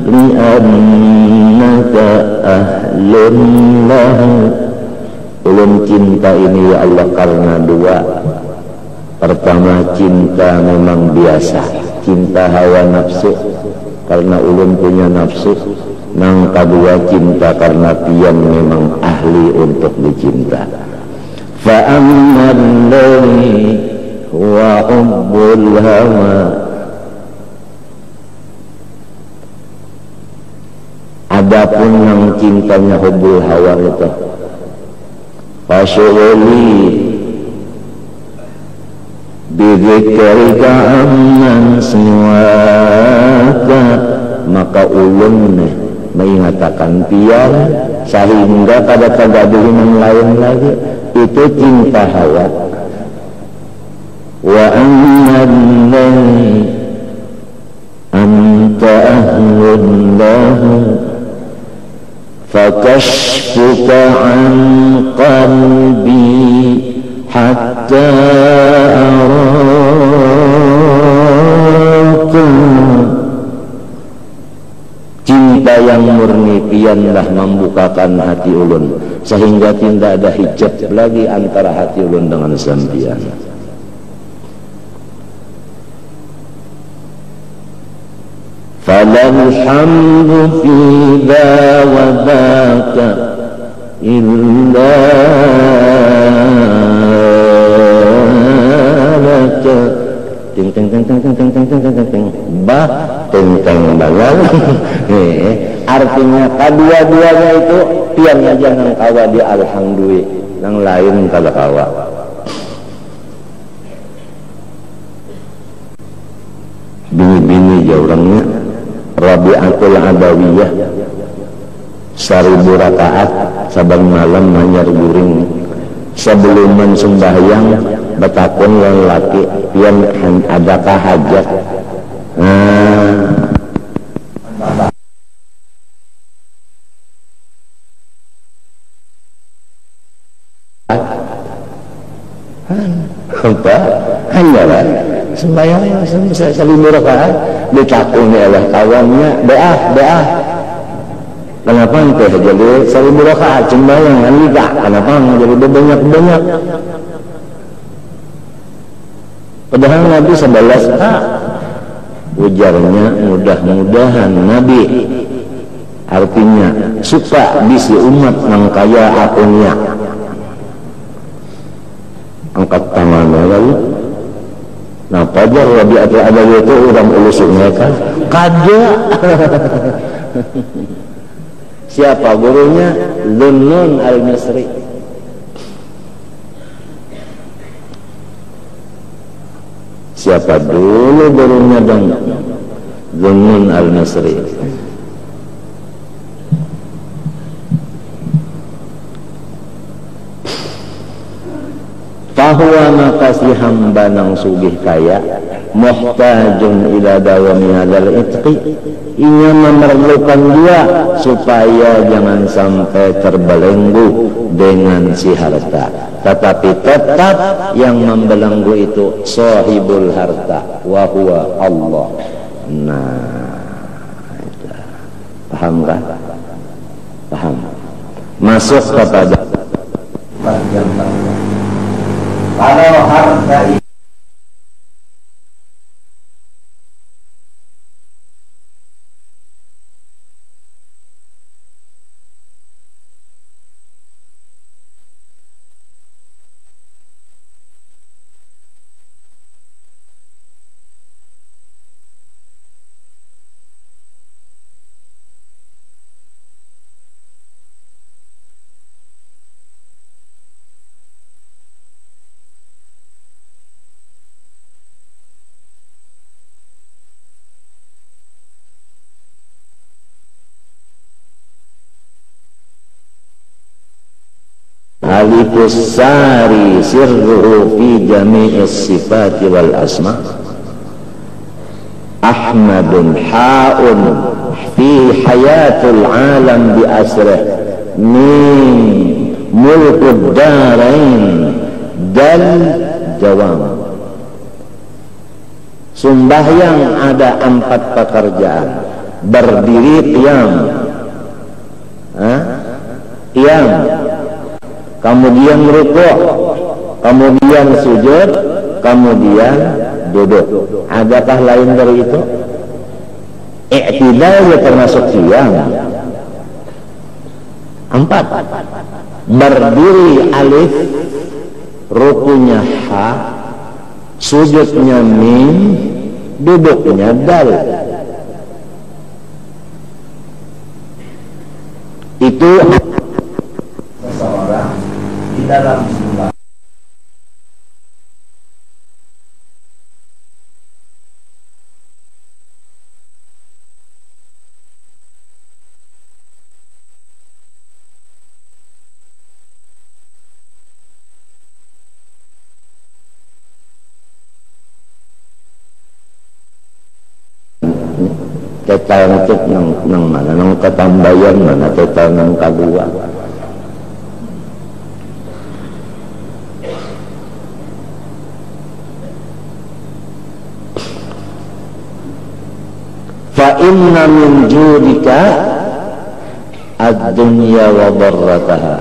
li'annaka ahlun lahu. Ulun cinta ini ya Allah karena dua. Pertama, cinta memang biasa, cinta hawa nafsu karena ulun punya nafsu. Nang kedua, cinta karena pian memang ahli untuk dicinta. فَأَمَّا الَّذِي هُوَ حُبُّ الْهَوَى. Adapun yang cintanya hubbul hawa itu, fasyughuli bidzikrika amman siwaka, maka ulun mengatakan pian sehingga kada tergaduh yang lain lagi. Itu cinta hawa. Wa annalladzi anta ahlun lahu fakashfuka an qalbi hatta araka. Cinta yang murni pianlah membukakan hati ulun sehingga tidak ada hijab lagi antara hati ulun dengan sampian. Falal hamdu fi dha wa dhaka illa laka. Ting ting ting ting ting ting ting ting ting ting bah ting ting bangal. Artinya kedua-duanya itu pian aja nang kawa di alhamdulillah, nang lain kada kawa. Bini-bini jauh orangnya Rabi'atul Adawiyah 1000 rakaat saban malam manyar guring sebelum sembahyang betakun lelaki pian adakah hajat. Apa? Hanyalah sembahyang 1000 rakaat ditakuni oleh kawannya doa. Kenapa ente jadi 1000 rakaat sembahyang juga? Kenapa jadi banyak? Padahal Nabi 11 ujarnya mudah-mudahan Nabi artinya suka bisi umat nang kaya akunya. Angkat tangannya lalu. Nah, pajar Rabi'atul Adawi itu orang ulus mereka kada. Siapa gurunya? Dhunnun al-Misri. Siapa dulu gurunya dong? Dhunnun al-Misri. Fahuwa makasi hamba nang sugih kaya muhtajun ila dawami hadal itqi, ia memerlukan dia supaya jangan sampai terbelenggu dengan si harta, tetapi tetap yang membelenggu itu sahibul harta wa huwa Allah. Nah, paham kan? Paham. Masuk kepada bagian kalau harta itu alifus sari sirruhu fi jami'is sifati wal asma, ahmadun ha'un fi hayatul alam bi asrih min mulkud darain dan jawam. Sembahyang ada 4 pekerjaan. Berdiri qiyam, qiyam, kemudian rukuk, kemudian sujud, kemudian duduk. Adakah lain dari itu? I'tidal ya termasuk qiyam. 4. Berdiri alif, rukunya ha, sujudnya mim, duduknya dal. Itu seseorang di dalam sembah. Tetal itu nang mana? Nang Ketambayan mana? Tetal nang Kadua. Fa inna min judika ad-dunya wa darrataha.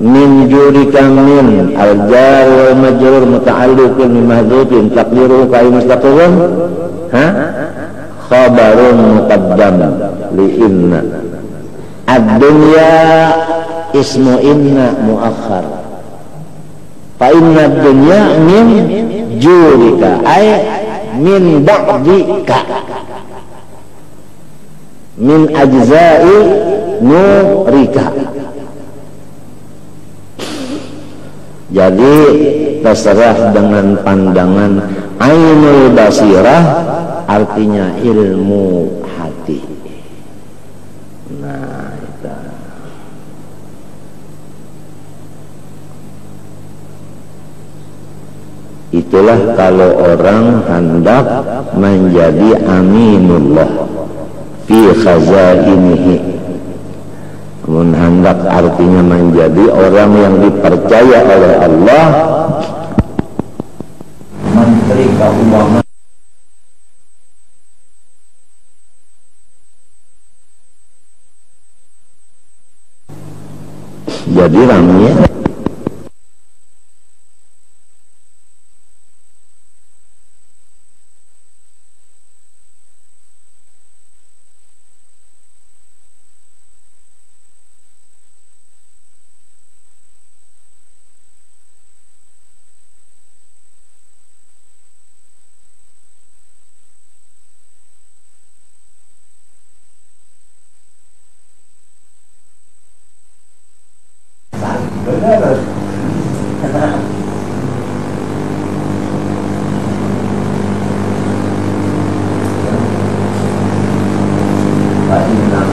Min judika min al-jar wal majrur muta'alliqun bi mahdhufin taqdiruhu ka mustaqilun. Khabarun muqaddam li inna. Ad-dunya ismu inna muakhar. Fa inna ad-dunya min jurika ay min ba'dika, min ajza'i nurika. Jadi terserah dengan pandangan ainul basirah, artinya ilmu hati. Nah, itulah kalau orang hendak menjadi aminullah fi khazainihi. Hendak artinya menjadi orang yang dipercaya oleh Allah, menteri keuangan. Jadi ramai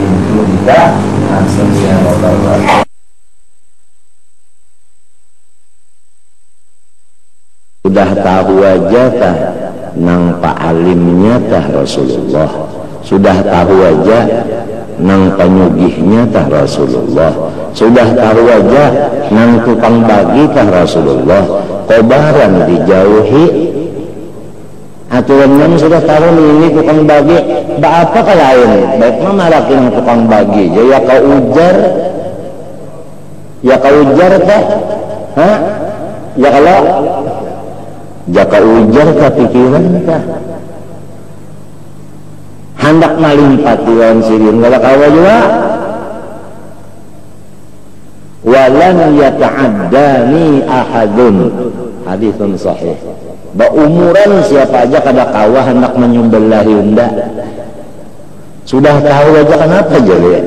pintu kita langsung ya Allah. Sudah tahu aja tah nang pak alimnya tah Rasulullah, sudah tahu aja nang penyugihnya tah Rasulullah, sudah tahu aja nang tukang bagi tah Rasulullah. Kobaran dijauhi aturan yang sudah tahu ini tukang bagi apa ka lain baik mah marakin tukang bagi ya kau ujar tah ya kalau jaka ujar ka pikiran tah hendak malimpati lawan sirin wala kawa juga walan yata'addani ahadun, haditsun sahih. Umuran siapa aja kada kawa hendak menyembelahi unda sudah tahu aja kenapa jadi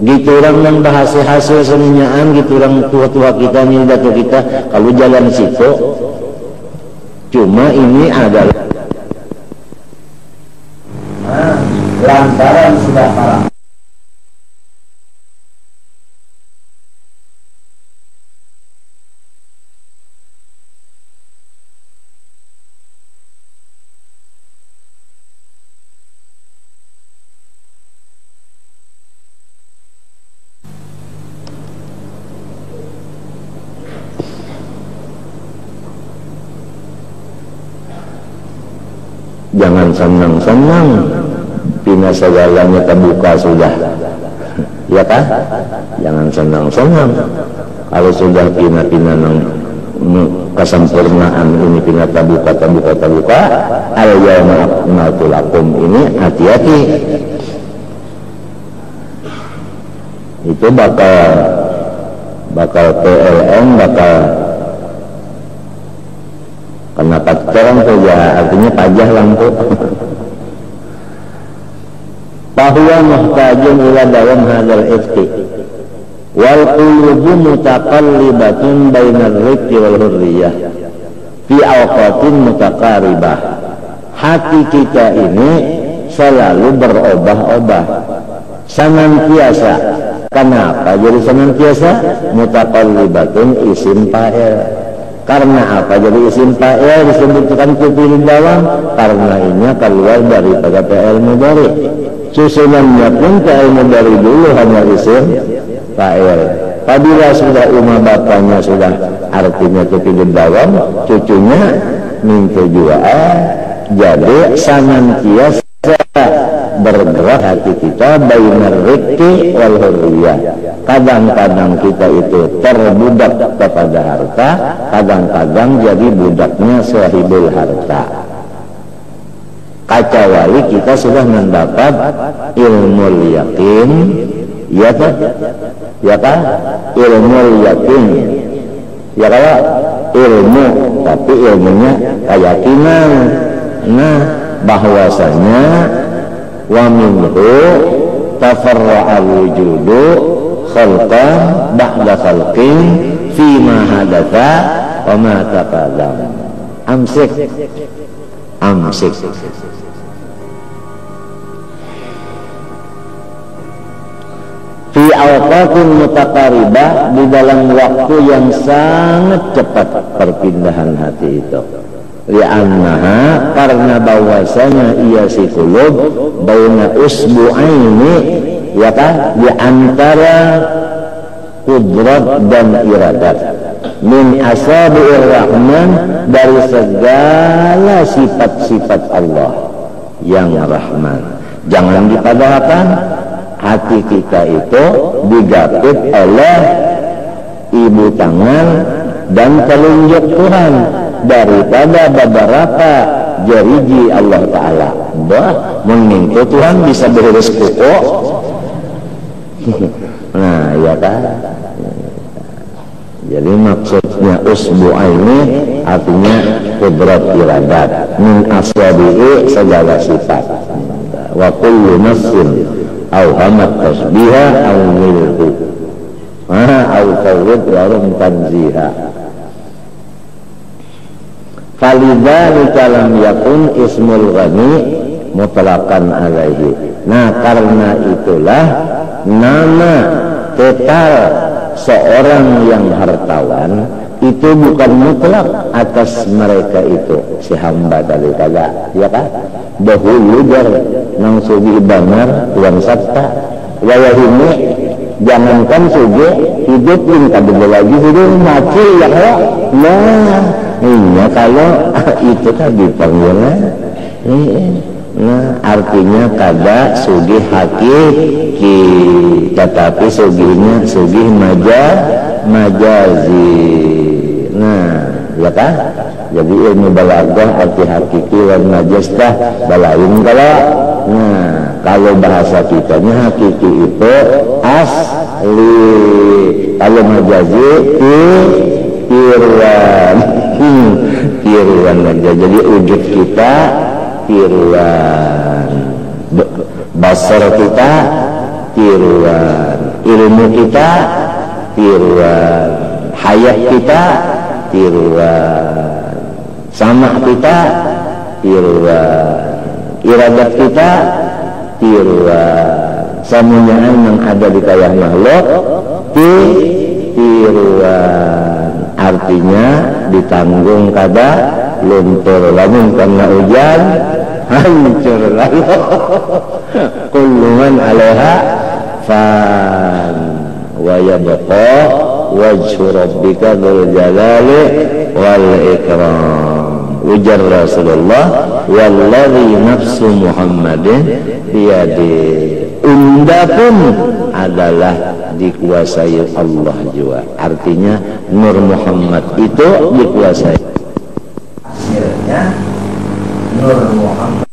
gitu orang yang bahasa hasil seninyaan gitu orang tua-tua kita nih datu kita kalau jalan situ cuma ini adalah lantaran sudah parah. Jangan senang-senang pina segalanya terbuka sudah ya kan, jangan senang-senang kalau sudah pina-pina kesempurnaan ini pina terbuka al-yawma akmaltu lakum ini hati-hati itu bakal PLN bakal kenapa terang saja artinya pajah lampu bahwa muhtajun ila dalam hadal ifti wal qulubu mutaqallibatun bainar rizqi wal hurriyah fi awqatin mutaqaribah. Hati kita ini selalu berubah-ubah senantiasa. Kenapa jadi senantiasa? Mutaqallibatun isim fa'il. Karena apa jadi isim fa'il disebutkan fi'il dalam? Karena ini keluar daripada fi'il mudhari. Susunannya pun fi'il mudhari dulu hanya isim fa'il. Apabila sudah umah bapaknya sudah artinya fi'il dalam, cucunya minta juga jadi senantiasa bergerak hati kita bainar rizqi wal hurriyah. Kadang-kadang kita itu terbudak kepada harta, kadang-kadang jadi budaknya sahibul harta. Kecuali kita sudah mendapat ilmu yakin, ya kan? Ya kan? Ilmu yakin. Ya kalau ilmu, tapi ilmunya keyakinan. Nah, bahwasanya wa minhu tafarra'a wujudu khalqan ba'da khalqin fima hadatha wa ma taqaddam. Amsik fi awqatin mutaqaribah, di dalam waktu yang sangat cepat perpindahan hati itu. Li'annaha, karena bahwasanya ia si kulub baina usbu'aini, ya kan, di antara kudrat dan iradat, min asabi'ir rahman, dari segala sifat-sifat Allah yang rahman. Jangan dipadahkan hati kita itu digapit oleh ibu tangan dan telunjuk Tuhan daripada beberapa jariji Allah Ta'ala. Mengingat Tuhan bisa beri rezeki kok. Nah, ya kan. Jadi maksudnya usbu'a ini artinya kudrat iradat, min aswabi'i segala sifat. Wa kullu nafsin awhamat tasbiha aw milhu aw tawrid warum tanziha. Falidzalika lam yakun ismul ghani mutlaqan alaihi. Nah, karena itulah nama total seorang yang hartawan itu bukan mutlak atas mereka itu si hamba tadi kagak, ya kan? Dahulu jar nang sugi bangar tuan sabta wayahini jangankan sugi hidup pun kadang lagi hidup mati ya kan? Nah, iya kalau itu kan dipanggilnya. Nah, artinya kada sugih hakiki, tetapi sugihnya sugih majazi. Nah, ya kan? Jadi ilmu balaghah arti hakiki dan majaz dah balain kalau. Nah, kalau bahasa kitanya hakiki itu asli, kalau majazi tiruan. Tiruan aja. Jadi wujud kita tiruan, basar kita tiruan, ilmu kita tiruan, hayat kita tiruan, sama kita tiruan, iradat kita tiruan, semuanya yang ada di kayah makhluk tiruan. Artinya ditanggung kada luntur, lamun karena hujan hancur lalu. Kullu man 'alaiha fan wa yabqa wajhu rabbika dzul jalali wal ikram. Ujar Rasulullah, wallazi nafsu Muhammadin biyadi. Unda pun adalah dikuasai Allah juga. Artinya Nur Muhammad itu dikuasai. Akhirnya Nur Muhammad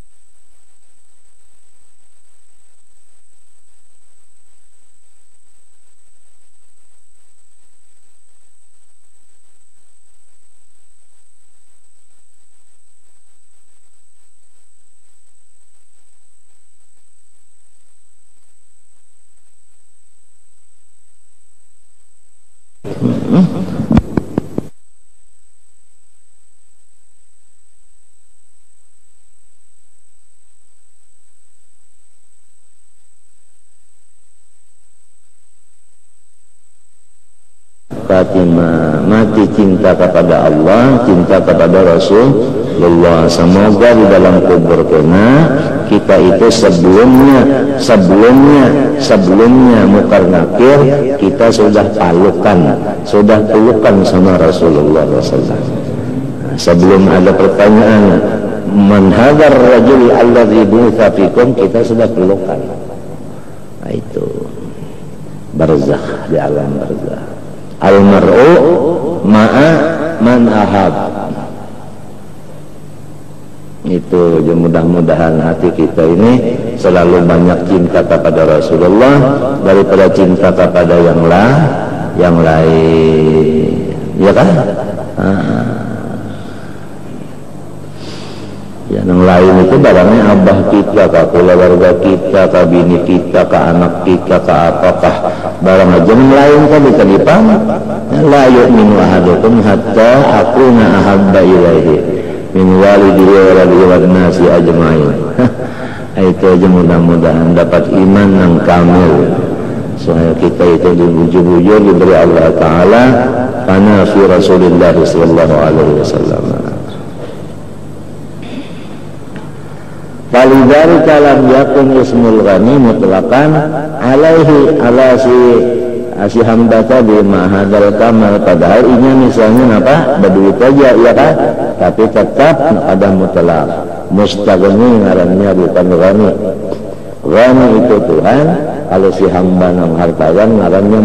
Fatimah mati cinta kepada Allah, cinta kepada Rasulullah. Semoga di dalam kubur kita itu sebelumnya mukar nakir kita sudah pelukan sama Rasulullah SAW. Sebelum ada pertanyaan man hadzal rajul alladzi bu'itsa fikum, kita sudah pelukan. Nah, itu barzakh, di alam barzakh. Al-mar'u ma'a man ahab. Itu mudah-mudahan hati kita ini selalu banyak cinta kepada Rasulullah daripada cinta kepada yang lain, ya kan? Yang lain itu barangnya abah kita, ke keluarga kita, ke bini kita, ke anak kita, ke apakah barang aja yang lain kan dikelipang. La yu'minu ahadukum hatta akuna ahabba ilaihi min walidihi wa waladihi wan nasi ajma'in. Itu aja mudah-mudahan dapat iman yang kamil, supaya kita itu dibujur-bujur diberi Allah Ta'ala karena fi Rasulullah sallallahu alaihi wasallam. Falidhalika lam yakun ismul ghani mutlaqan alaihi ala si hamba tadi mahadal kamal, padahal ini misalnya apa berduit aja ya kan, tapi tetap ada mutlaq. Mustaghni ngarannya bukan ghani. Ghani itu Tuhan, kalau si hamba nang hartawan ngarannya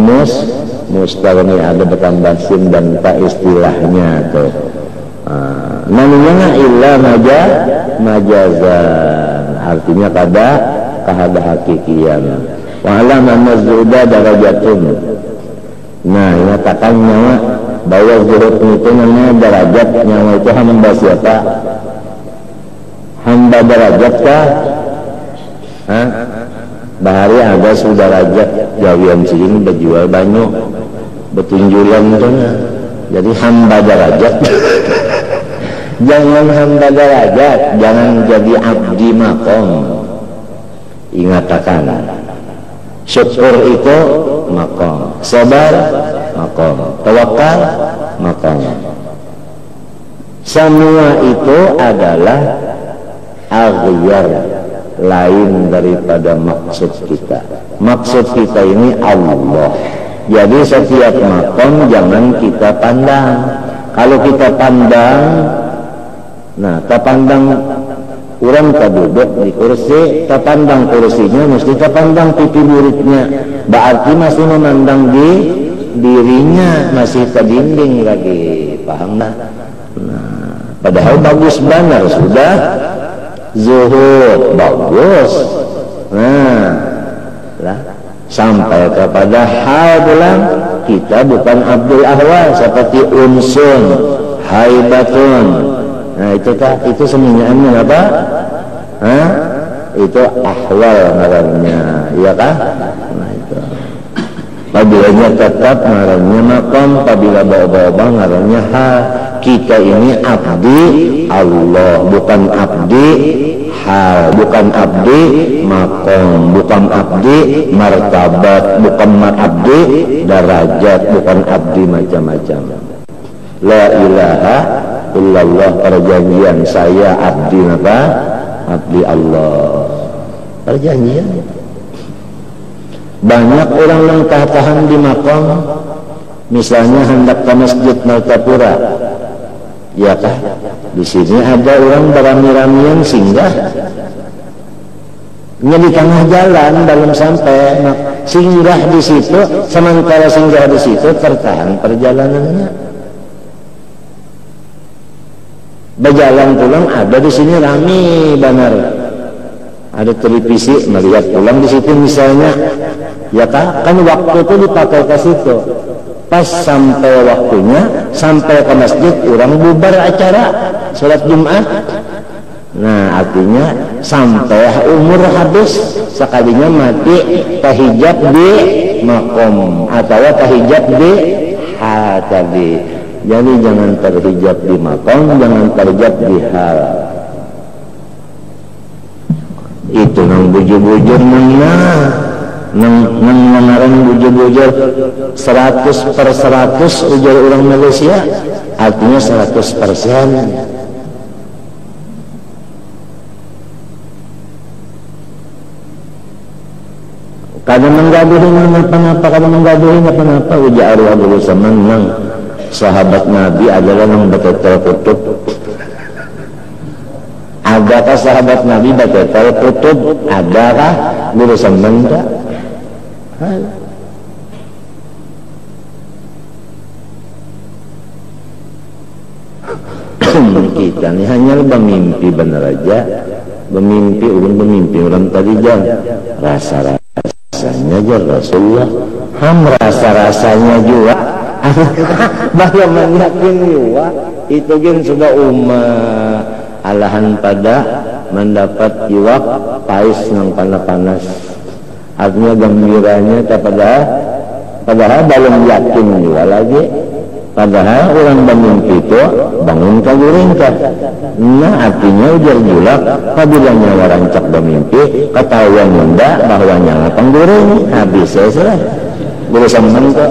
mustaghni, ada bertambah sin dan tak istilahnya tuh. Namanya illa majazan, artinya kada kahada hakikian. Wa alam an-zuhda darajatun. Nah, nyatakan nyawa bahwa zuhud itu namanya derajat. Nyawa itu hamba siapa? Hamba derajat kah? Bahari ada sudarajat jawian sini berjual banyak betunjulan itu. Jadi hamba derajat Jangan hamba derajat, jangan jadi abdi makom. Ingatakan, syukur itu makom, sabar makom, tawakal makom. Semua itu adalah aghyar, lain daripada maksud kita. Maksud kita ini Allah. Jadi setiap makom jangan kita pandang. Kalau kita pandang, nah terpandang orang duduk di kursi, terpandang kursinya, mesti terpandang pipi muridnya. Berarti masih memandang di dirinya, masih terdinding lagi. Paham tak? Nah, padahal bagus benar sudah zuhud bagus. Nah, lah sampai kepada hal bilang kita bukan abdul ahwal seperti unsun, haibatun. Nah itu semuanya apa? Hah? Itu ahwal ngarannya, iya kan? Nah itu. Apabila tetap ngarannya makom, apabila bawa-bawa ngarannya hal. Kita ini abdi Allah, bukan abdi hal, bukan abdi makom, bukan abdi martabat, bukan abdi darajat, bukan abdi macam-macam. La ilaha illallah, perjanjian saya abdi apa? Abdi Allah. Perjanjian. Banyak orang yang tahan di makom, misalnya hendak ke masjid Martapura. Ya kah? Di sini ada orang berami-ramian singgah. Di tengah jalan belum sampai, singgah di situ, sementara singgah di situ tertahan perjalanannya. Berjalan pulang ada di sini rame benar. Ada televisi melihat pulang di situ misalnya, ya kah? Kan waktu itu dipakai ke situ. Pas sampai waktunya, sampai ke masjid, orang bubar acara sholat Jumat. Nah artinya sampai umur habis, sekalinya mati tahijab di makom atau tahijab di hal tadi. Jadi jangan terhijab di makom, jangan terhijab di hal. Itu nang bujur-bujur nang mengarang bujur-bujur 100/100 ujar orang Malaysia, artinya 100%. Kadang menggaduhin apa-apa, kadang menggaduhin apa-apa. Ujar Allah dulu semenang sahabat Nabi adalah yang betul-betul kutub. Adakah sahabat Nabi betul-betul kutub? Adakah guru semenda? Kita ini hanya bermimpi benar aja, bermimpi orang tadi jangan rasa-rasanya aja Rasulullah, rasa-rasanya juga bagaimana yakin juga itu kan sudah umat alahan pada mendapat iwak pais yang panas-panas, artinya gembiranya padahal belum yakin juga lagi. Padahal orang bermimpi itu bangun kaguringkah. Nah artinya ujar julak apabila nyawa rancak bermimpi ketahuan benda bahwa nyawa pengguring habis selesai berusaha mentok.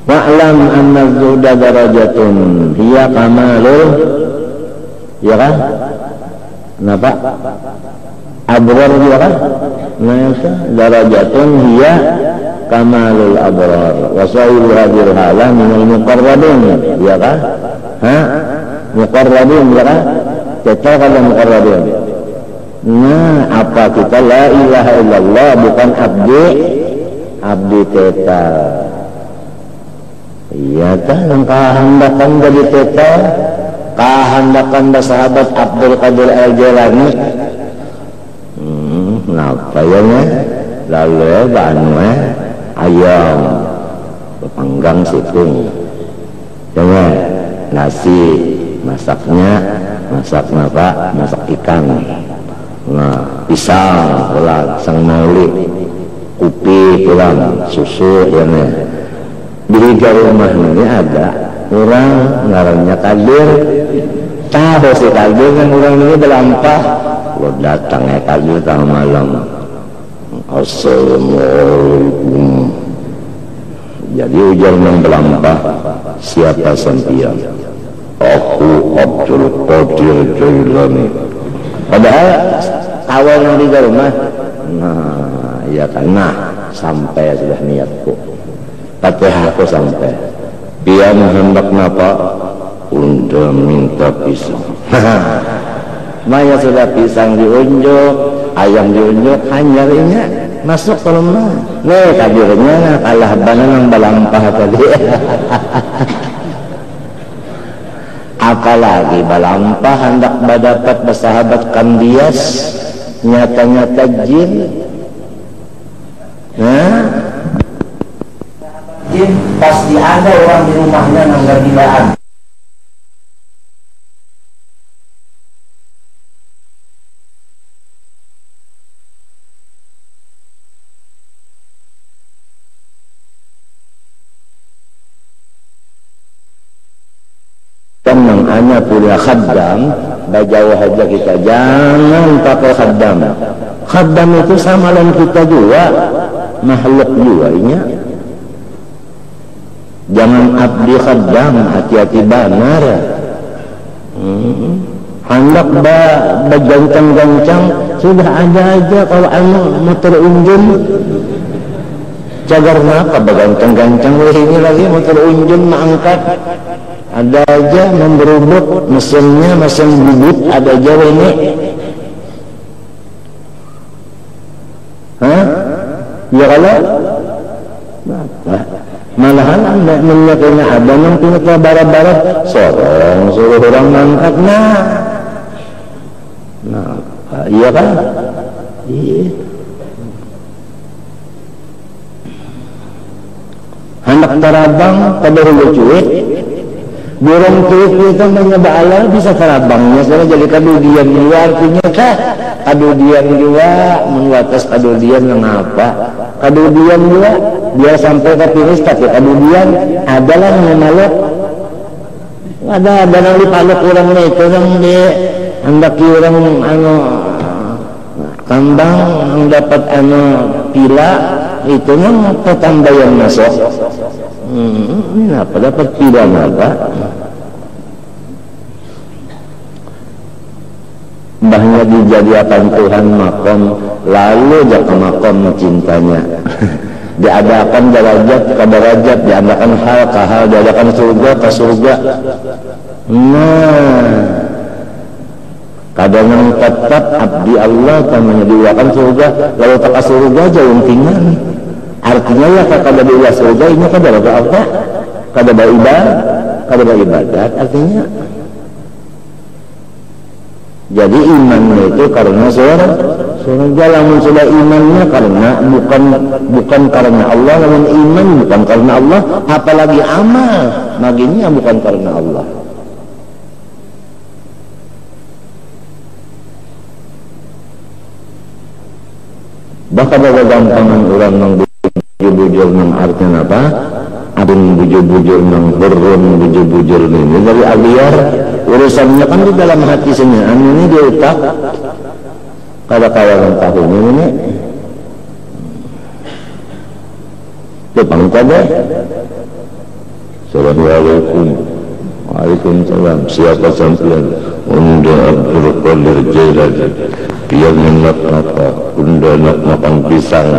Wa'lam anna zuhda darajatun hiya kamalul, ya kan? Kenapa? Abrar juga kan? Nah, darajatun hiya kamalul abrar wa sa'iru hadhil halah minal muqarrabin, ya kan? Muqarrabin, ya kan? Kita kalau muqarrabin. Nah, apa kita la ilaha illallah bukan abdi teta. Iya kan, kahandakan jadi teta, kahandakan sahabat Abdul Qadir Al-Jailani. Kenapa ya nya? Lalu banwe ayam panggang situng. Jangan nasi masaknya masak apa? Masak ikan. Nah pisang ulah sang mauli kopi pulang susu ya nih di rumah ini ada orang ngarannya Kadir tahu si Kadir yang orang ini belampah lo datang ya Kadir tengah malam assalamualaikum jadi ujar yang belampah siapa sampian aku Abdul Qadir Jailani padahal awal yang di rumah nah ya kan nah sampai sudah niatku Fatihah aku sampai pian hendak napa unda minta pisang Maya sudah pisang diunjuk ayam diunjuk hanyarinya masuk ke rumah nih Kadirnya kalah banan yang balampah tadi apalagi balampah hendak dapat bersahabat Kandias nyata-nyata jin jin pasti ada orang di rumahnya nanggar gilaan yang hanya punya khaddam bajauh aja kita jangan pakai khaddam khaddam itu sama dengan kita juga makhluk juga ini jangan abdi khaddam hati-hati benar hendak bergancang-gancang sudah ada aja kalau anu motor unjun cagar napa bergancang-gancang ini lagi motor unjun mengangkat ada aja memberubuk mesinnya mesin bubut ada aja ini ya kalau malahan anda menyakini ada yang punya barat-barat sorong suruh orang mangkat nah iya kan iya anak tarabang pada hulu cuit burung cuit itu menyebala bisa tarabangnya soalnya jadi kadudian juga artinya kah kadudian juga menuatas kadudian mengapa kadudian juga dia sampai ke finish tapi kadudian adalah yang maluk ada yang dipaluk orang itu yang di hendak orang kambang yang dapat pila itu yang ketambayan masuk ini apa dapat pila apa mbahnya dijadikan Tuhan makom lalu jaka makom cintanya diadakan derajat ke derajat diadakan hal ke hal diadakan surga ke surga nah kadang yang tetap abdi Allah namanya diwakan surga lalu tak ke surga jauh tinggal artinya ya kada diwak surga ini kada apa kada ibadat artinya jadi imannya itu karena surga lamun sudah imannya karena bukan karena Allah lamun iman bukan karena Allah apalagi amal maginya bukan karena Allah bahkan ada gampangan orang yang bujur-bujur yang artinya apa adun bujur-bujur yang berun bujur-bujur ini dari abiar urusannya kan di dalam hati senyaan ini di otak kada kawan tahun ini depan kada assalamualaikum waalaikumsalam siapa sampean unda Abdul Qadir Jailani dia nak apa unda nak makan pisang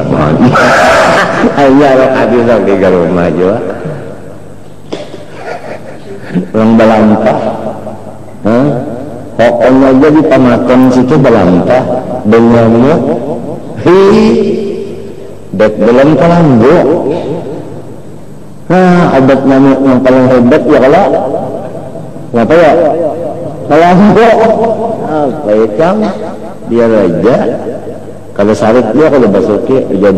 hanya orang habis lagi ke rumah juga orang balampah pokoknya jadi pemakan situ balampah benyamuk dek belum kelambu obat nyamuk yang paling hebat ya kalau apa ya kelambu apa itu dia raja kalau sarit dia kalau basuki yang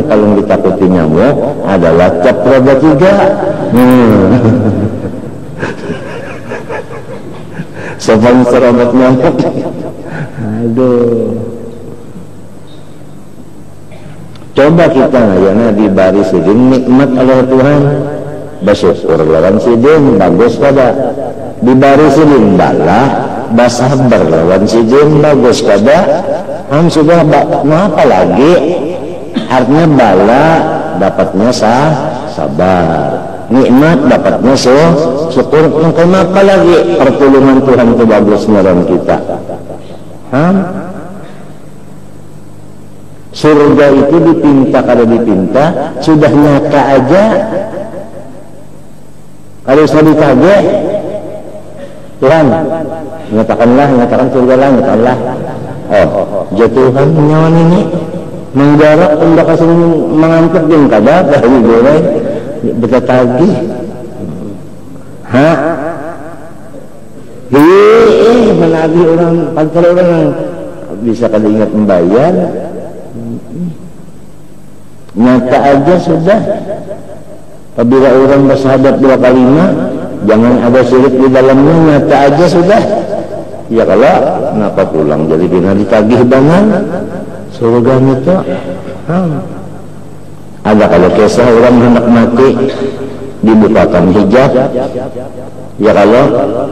paling ditakuti nyamuk adalah cap roda 3 sponsor obat nyamuk aduh coba kita ngayana dibari sidin nikmat oleh Tuhan bersyukur lawan sidin bagus kada dibari sidin balah basabar lawan sidin bagus kada sudah apa lagi artinya bala dapatnya sabar nikmat dapatnya syukur kenapa lagi pertolongan Tuhan itu bagus dalam kita surga itu dipinta kada dipinta sudah nyata aja kalau sudah ditagih Tuhan nyatakan surga lah nyatakanlah Tuhan nyawan ini menggarap untuk kasih mengantuk din kada dari gue bertagih menagih orang pantar orang bisa kada ingat membayar nyata aja sudah apabila orang bersyahadat 2 kalimat jangan ada syirik di dalamnya nyata aja sudah ya kalau kenapa pulang jadi bina ditagih banget surga itu ada kalau kisah orang hendak mati dibukakan hijab ya kalau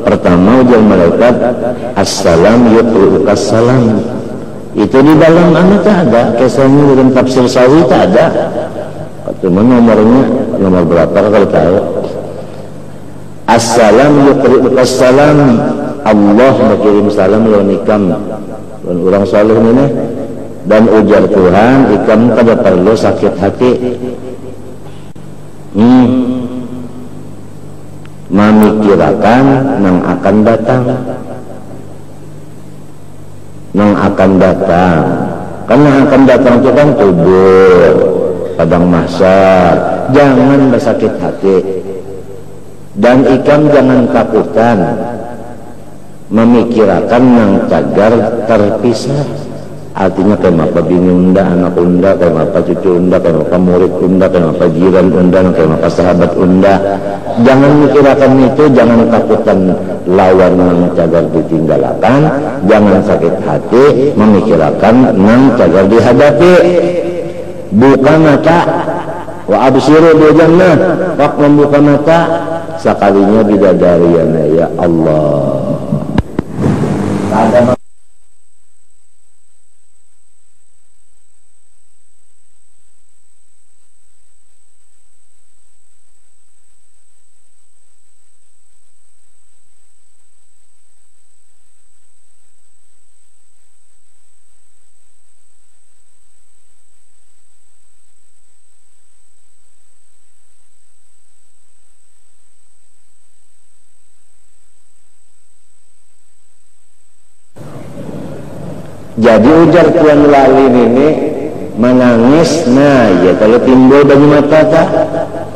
pertama ujian malaikat assalam yutrukas salam itu di dalam tak ada kisahnya dalam tafsir sawi tak ada cuma nomor berapa kalau tahu assalam yutrukas salam Allah berkirim salam lawan ikam dan orang saleh ini dan ujar Tuhan ikam kada perlu sakit hati memikirkan nang akan datang karena akan datang itu kan kubur padang mahsyar jangan bersakit hati dan ikam jangan takutan memikirkan nang cagar terpisah artinya kenapa bini unda, anak unda, kenapa cucu unda, kenapa murid unda, kenapa jiran unda, kenapa sahabat unda jangan mikirkan itu, jangan takutan lawan nang cagar ditinggalkan jangan sakit hati memikirkan nang cagar dihadapi buka mata wa absiru bil jannah wak membuka mata sekalinya bidadariana ya Allah ada jadi ujar Tuan Lalin ini menangis ya kalau timbul dari mata tak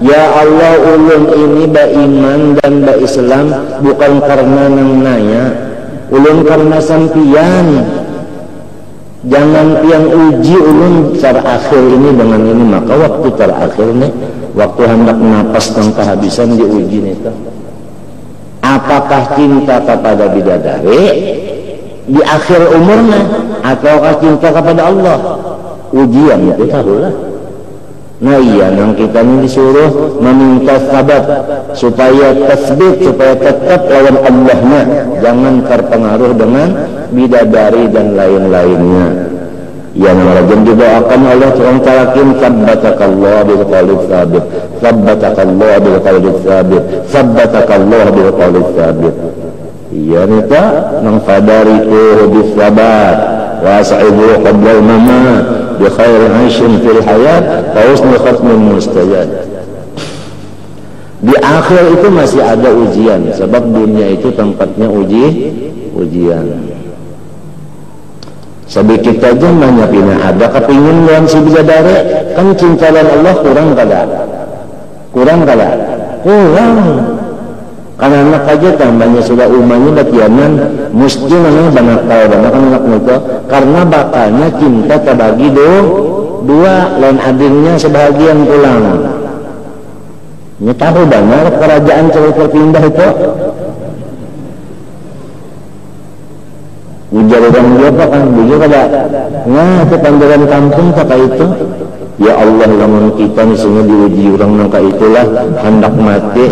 ya Allah ulun ini beriman dan berislam bukan karena nang naya ulun karena sampian jangan yang uji ulun terakhir ini dengan ini maka waktu terakhir nih waktu hendak napas dan kehabisan diuji itu apakah cinta kepada bidadari di akhir umurnya ataukah cinta kepada Allah ujian itu tahulah nah iya nang kita ini disuruh meminta sabat supaya tasbih supaya tetap lawan Allahnya jangan terpengaruh dengan bidadari dan lain-lainnya yang rajin didoakan oleh seorang talakin sabbatakallah bil qawli tsabit sabbatakallah bil qawli tsabit sabbatakallah bil qawli tsabit iya nita nang fadariku bisabat wa sa'ibu qabla al-mamat bi khairi 'aishin fil hayat wa husni khatmin mustajab di akhir itu masih ada ujian sebab dunia itu tempatnya ujian sedikit aja banyak ini ada kepingin dan si bidadari kan cinta dan Allah kurang kurang karena anak aja tambahnya sudah umahnya bagianan mesti namanya banyak tahu banyak anak itu karena bakalnya cinta terbagi dua lain adilnya sebagian pulang ini tahu banyak kerajaan cewek terpindah itu ujar orang dia apa kan bujur ada nah itu panjaran kampung tak itu Ya Allah, lamun kita misalnya diuji orang nangka itulah hendak mati.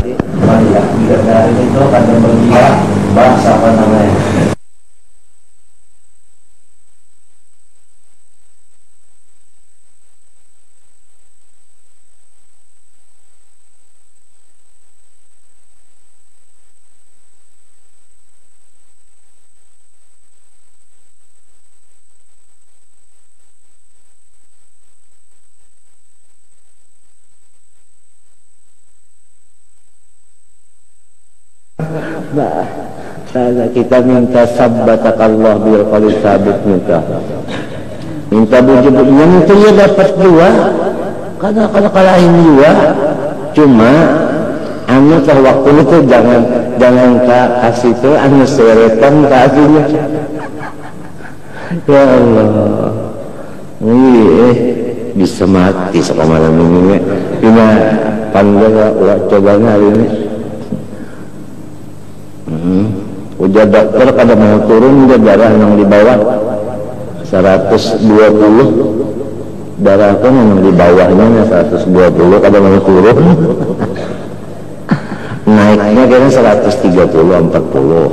Ya, dari itu akan berbiak bahasa apa namanya? Nah, kita minta sabbatakallah bil qaul sabit, minta bujubnya, minta ya dapat dua, kalau kalahin dua, cuma anu teh waktu itu jangan kasih itu anu seretan kasihnya. Ya Allah, bisa mati semalam ini, cuma panggil cobanya hari ini. Udah dokter kada mau turun, dia darah yang di bawah 120, darah kan yang di bawahnya 120 kada mau turun. Naiknya kira 130-40,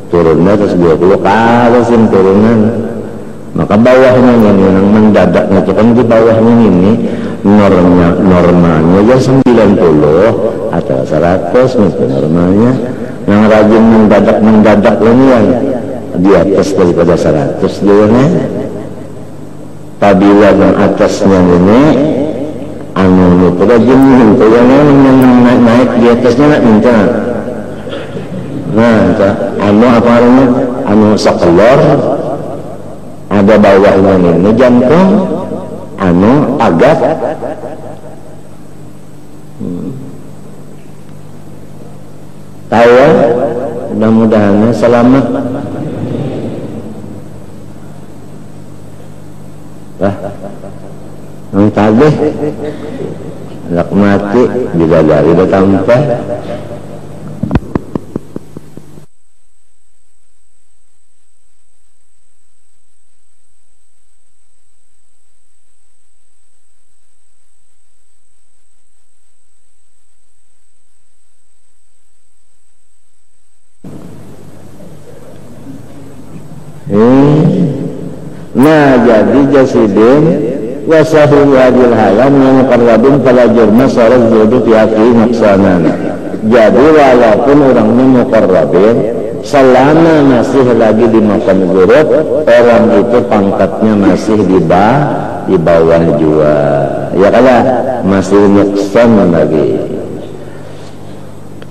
turunnya 120. Kalau sih turunan, maka bawahnya yang mendadaknya itu kan di bawahnya ini normalnya ya 90 atau 100 itu normalnya. Yang rajin mendadak ini yang di atas daripada 100 dia. Apabila yang atasnya ini anu itu rajin itu yang naik di atasnya nak minta. Nah, anu apa namanya? Anu sakelor, ada bawahnya ini jantung, anu agak. Tahu ya? Mudah-mudahan selamat. Yang tagih anak mati bidadari udah tanpa. Nah, jadi jasidin wasahu hadil halam yang muqarrabin pada jurma sarat zuhdu fi'ati naqsanan. Jadi walaupun orangnya muqarrabin, selama masih lagi di makan gurub, orang itu pangkatnya masih di bawah jua. Ya kalau masih nuksan lagi.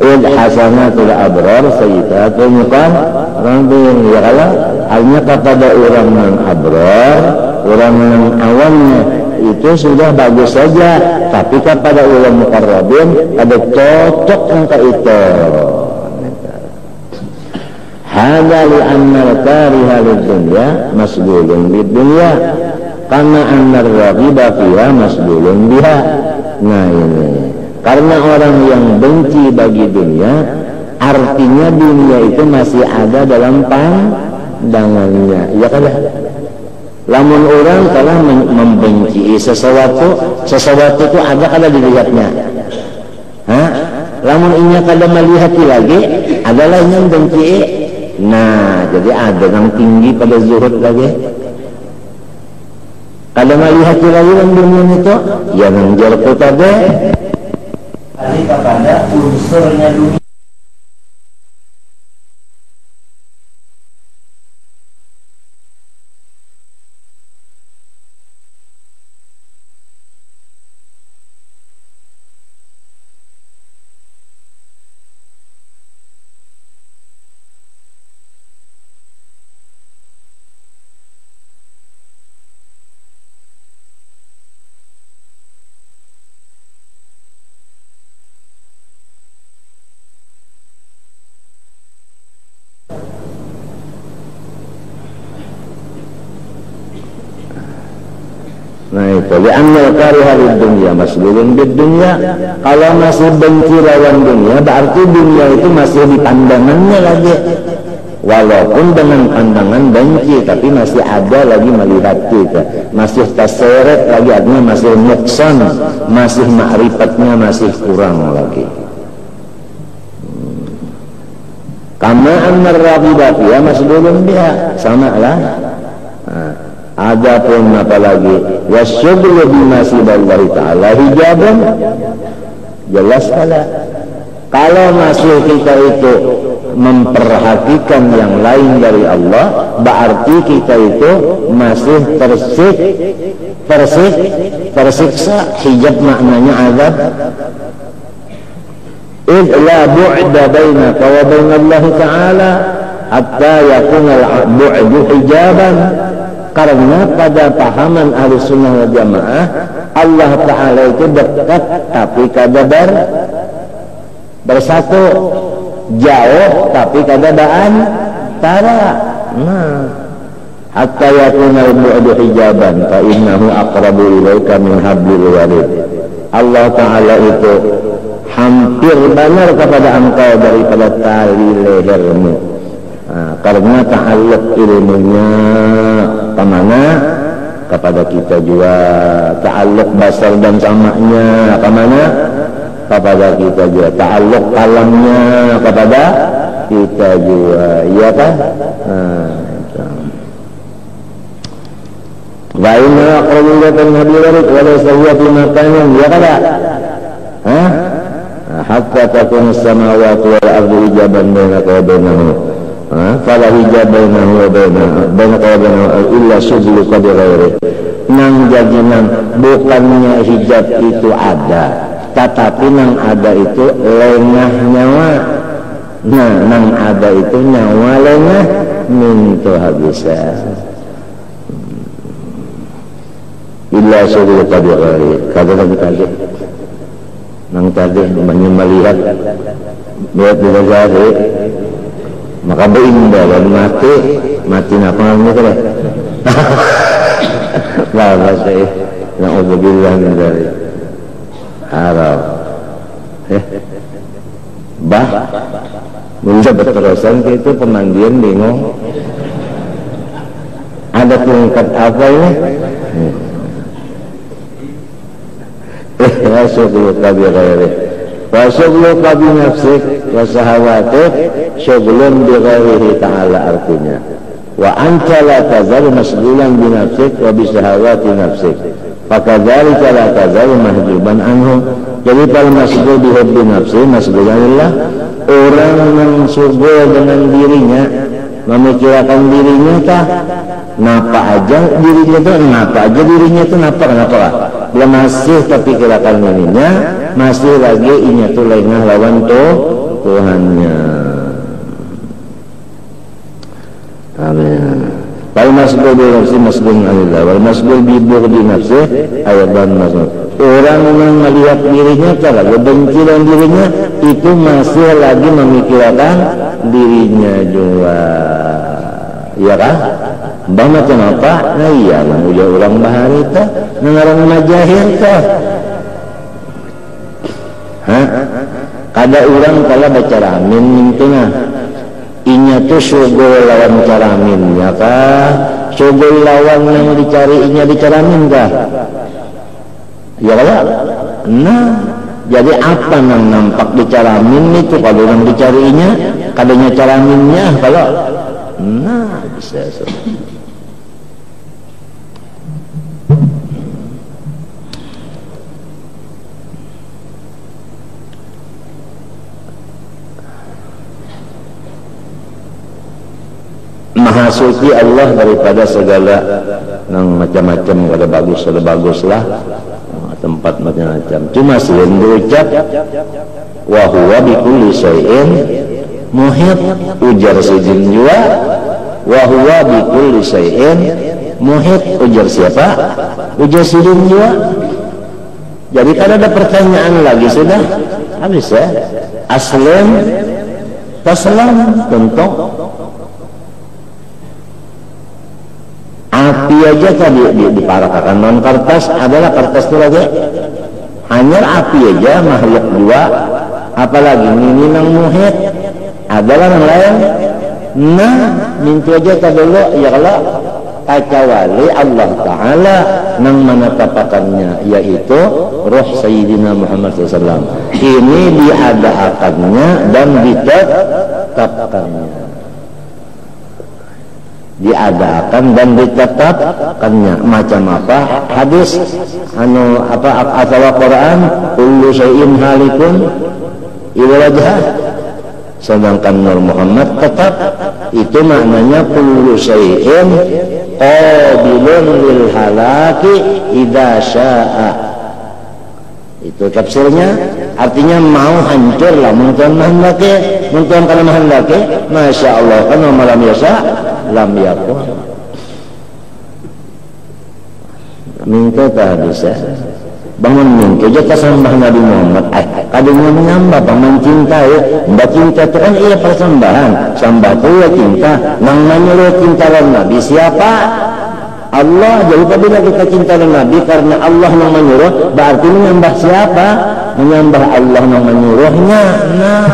Hasanatul abrar sayyidatul muqarrabin. Ya kalau hanya kepada orang yang abrar, orang yang awamnya itu sudah bagus saja, tapi kepada orang muqarrabin ada cocok angka itu. Hada li annal kariha lid-dunya masghulun bid-dunya kama annar raghiba fiha masghulun biha. Nah ini karena orang yang benci bagi dunia, artinya dunia itu masih ada dalam pandangannya. Ya kan? Lamun orang kalau membenci sesuatu itu ada kalau dilihatnya. Lamun inya kalau melihat lagi, adalah yang benci. Nah, jadi ada yang tinggi pada zuhud lagi. Kalau melihat lagi yang dunia itu, ya menjauh tadi. Kali kepada unsurnya dunia. Nah itu li'annal kariha lid-dunya masghulun bid-dunya. Kalau masih benci lawan dunia, berarti dunia itu masih di pandangannya lagi. walaupun dengan pandangan benci, tapi masih ada lagi melihat kita, masih terseret lagi, artinya masih nuksan, masih ma'rifatnya masih kurang lagi. Kama annar raqiba fiha masdulun biha, sama lah. Ada pun apa lagi, wasyughlu bima siballahi ta'ala hijaban, jelas kalau masih kita itu memperhatikan yang lain dari Allah, berarti kita itu masih tersiksa. Hijab maknanya azab. Idh la bu'da bainaka wa bainallahi ta'ala hatta yakuna al-bu'du hijaban. Karena pada pahaman Ahlussunnah wal Jamaah, Allah Ta'ala itu dekat tapi kada bersatu, jauh tapi kada antara. Hatta yakuna al-bu'du hijaban fa innahu aqrabu ilaika min hablil warid. Allah Ta'ala itu hampir benar kepada engkau daripada tali lehermu. Karena ta'alluq ilmunya kemana? Kepada kita juga. Ta'alluq basar dan samanya kemana? Kepada kita juga. Ta'alluq kalamnya kepada kita juga, iya kan? Wa inna aqrabu ilaika min hablil warid wa laysa huwa fi makanin, ya kada? Hatta takuna as-samawati wal ardu hijaban bainaka wa bainahu. Fala hijab bainahu wa bainaka wa bainahu illa syughluka bi ghairi. Nang jadi nang bukannya hijab itu ada, tetapi nang ada itu lengah nyawa. Nah, nang ada itu nyawa lengah mintu habisa. Illa syughluka bi ghairi. Kata tadi nang tadi melihat bila jadi maka berindah dan mati apa namanya kan? Lama saya na'udzubillah min dzalik. Haram. Bisa berterusan itu pemandian bingung. Ada tingkat apa ini? Ya syughluka bi ghairi wa syughluka bi nafsik wa sahawatik syughlun bi ghairihi ta'ala, artinya wa anta la tazalu masghulan bi nafsik wa bi sahawati nafsik fakadzalika la tazalu mahjuban anhum. Jadi kalau masghul bi hubbi nafsi masghulanillah, orang yang syughul dengan dirinya, memikirkan dirinya kah? Napa aja dirinya itu, napa aja dirinya itu, kenapa belum masih terpikirkan dirinya, masih lagi inya tuh lengah lawan Tuhannya. Amin. Wal masghul bi nafsi masghulun anillah wal masghul bi bughdi nafsi ayatan masghul. Orang yang melihat dirinya kalau benci dengan dirinya itu masih lagi memikirkan dirinya juga. Iya kan? Banget kenapa? Nah iya lah, udah orang bahari teh, orang majahir teh. Kada orang kalau baca ramin itu nah, inya tuh syughul lawan caramin, ya kah? Syughul lawan yang dicari inya dicaramin kah? Ya kan? Nah, jadi apa yang nampak dicaramin itu kalau orang dicarinya, kadanya caraminnya kalau, nah bisa. Maha suci Allah daripada segala yang macam-macam, ada baguslah tempat macam-macam. Cuma selain berucap wa huwa bi kulli syai'in muhit, ujar sejin juga wa huwa bi kulli syai'in muhit, ujar siapa? Ujar sejin juga. Jadi kalau ada pertanyaan lagi sudah habis ya. Aslam taslam, tentu api aja tadi diparakakan, non kertas adalah kertas itu lagi hanya api aja makhluk dua, apalagi ini nang muhit adalah yang lain Nah mintu aja dulu ya Allah kecuali Allah Ta'ala nang menetapkannya, yaitu roh Sayyidina Muhammad SAW. Ini diadakannya dan ditetapkannya, diadakan dan ditetapkannya. Macam apa hadis anu apa atau Quran, kullu syai'in halikun illa wajhah, sedangkan Nur Muhammad tetap. Itu maknanya kullu syai'in qabilun lil halaki idza syaa. Itu tafsirnya, artinya mau hancur lah muntuan mahendake, muntuan kana mahendake, masya Allah kan malam yasa lam yakun. Minta tak bisa bangun minta jika sambah Nabi Muhammad kadangnya menyambah bangun cinta ya. Mbak cinta itu kan iya persembahan, sambah itu ya cinta. Nang menyuruh cinta lawan Nabi siapa? Allah. Jadi apabila kita cinta lawan Nabi karena Allah yang menyuruh, berarti menyambah siapa? Menyambah Allah yang menyuruhnya. Nah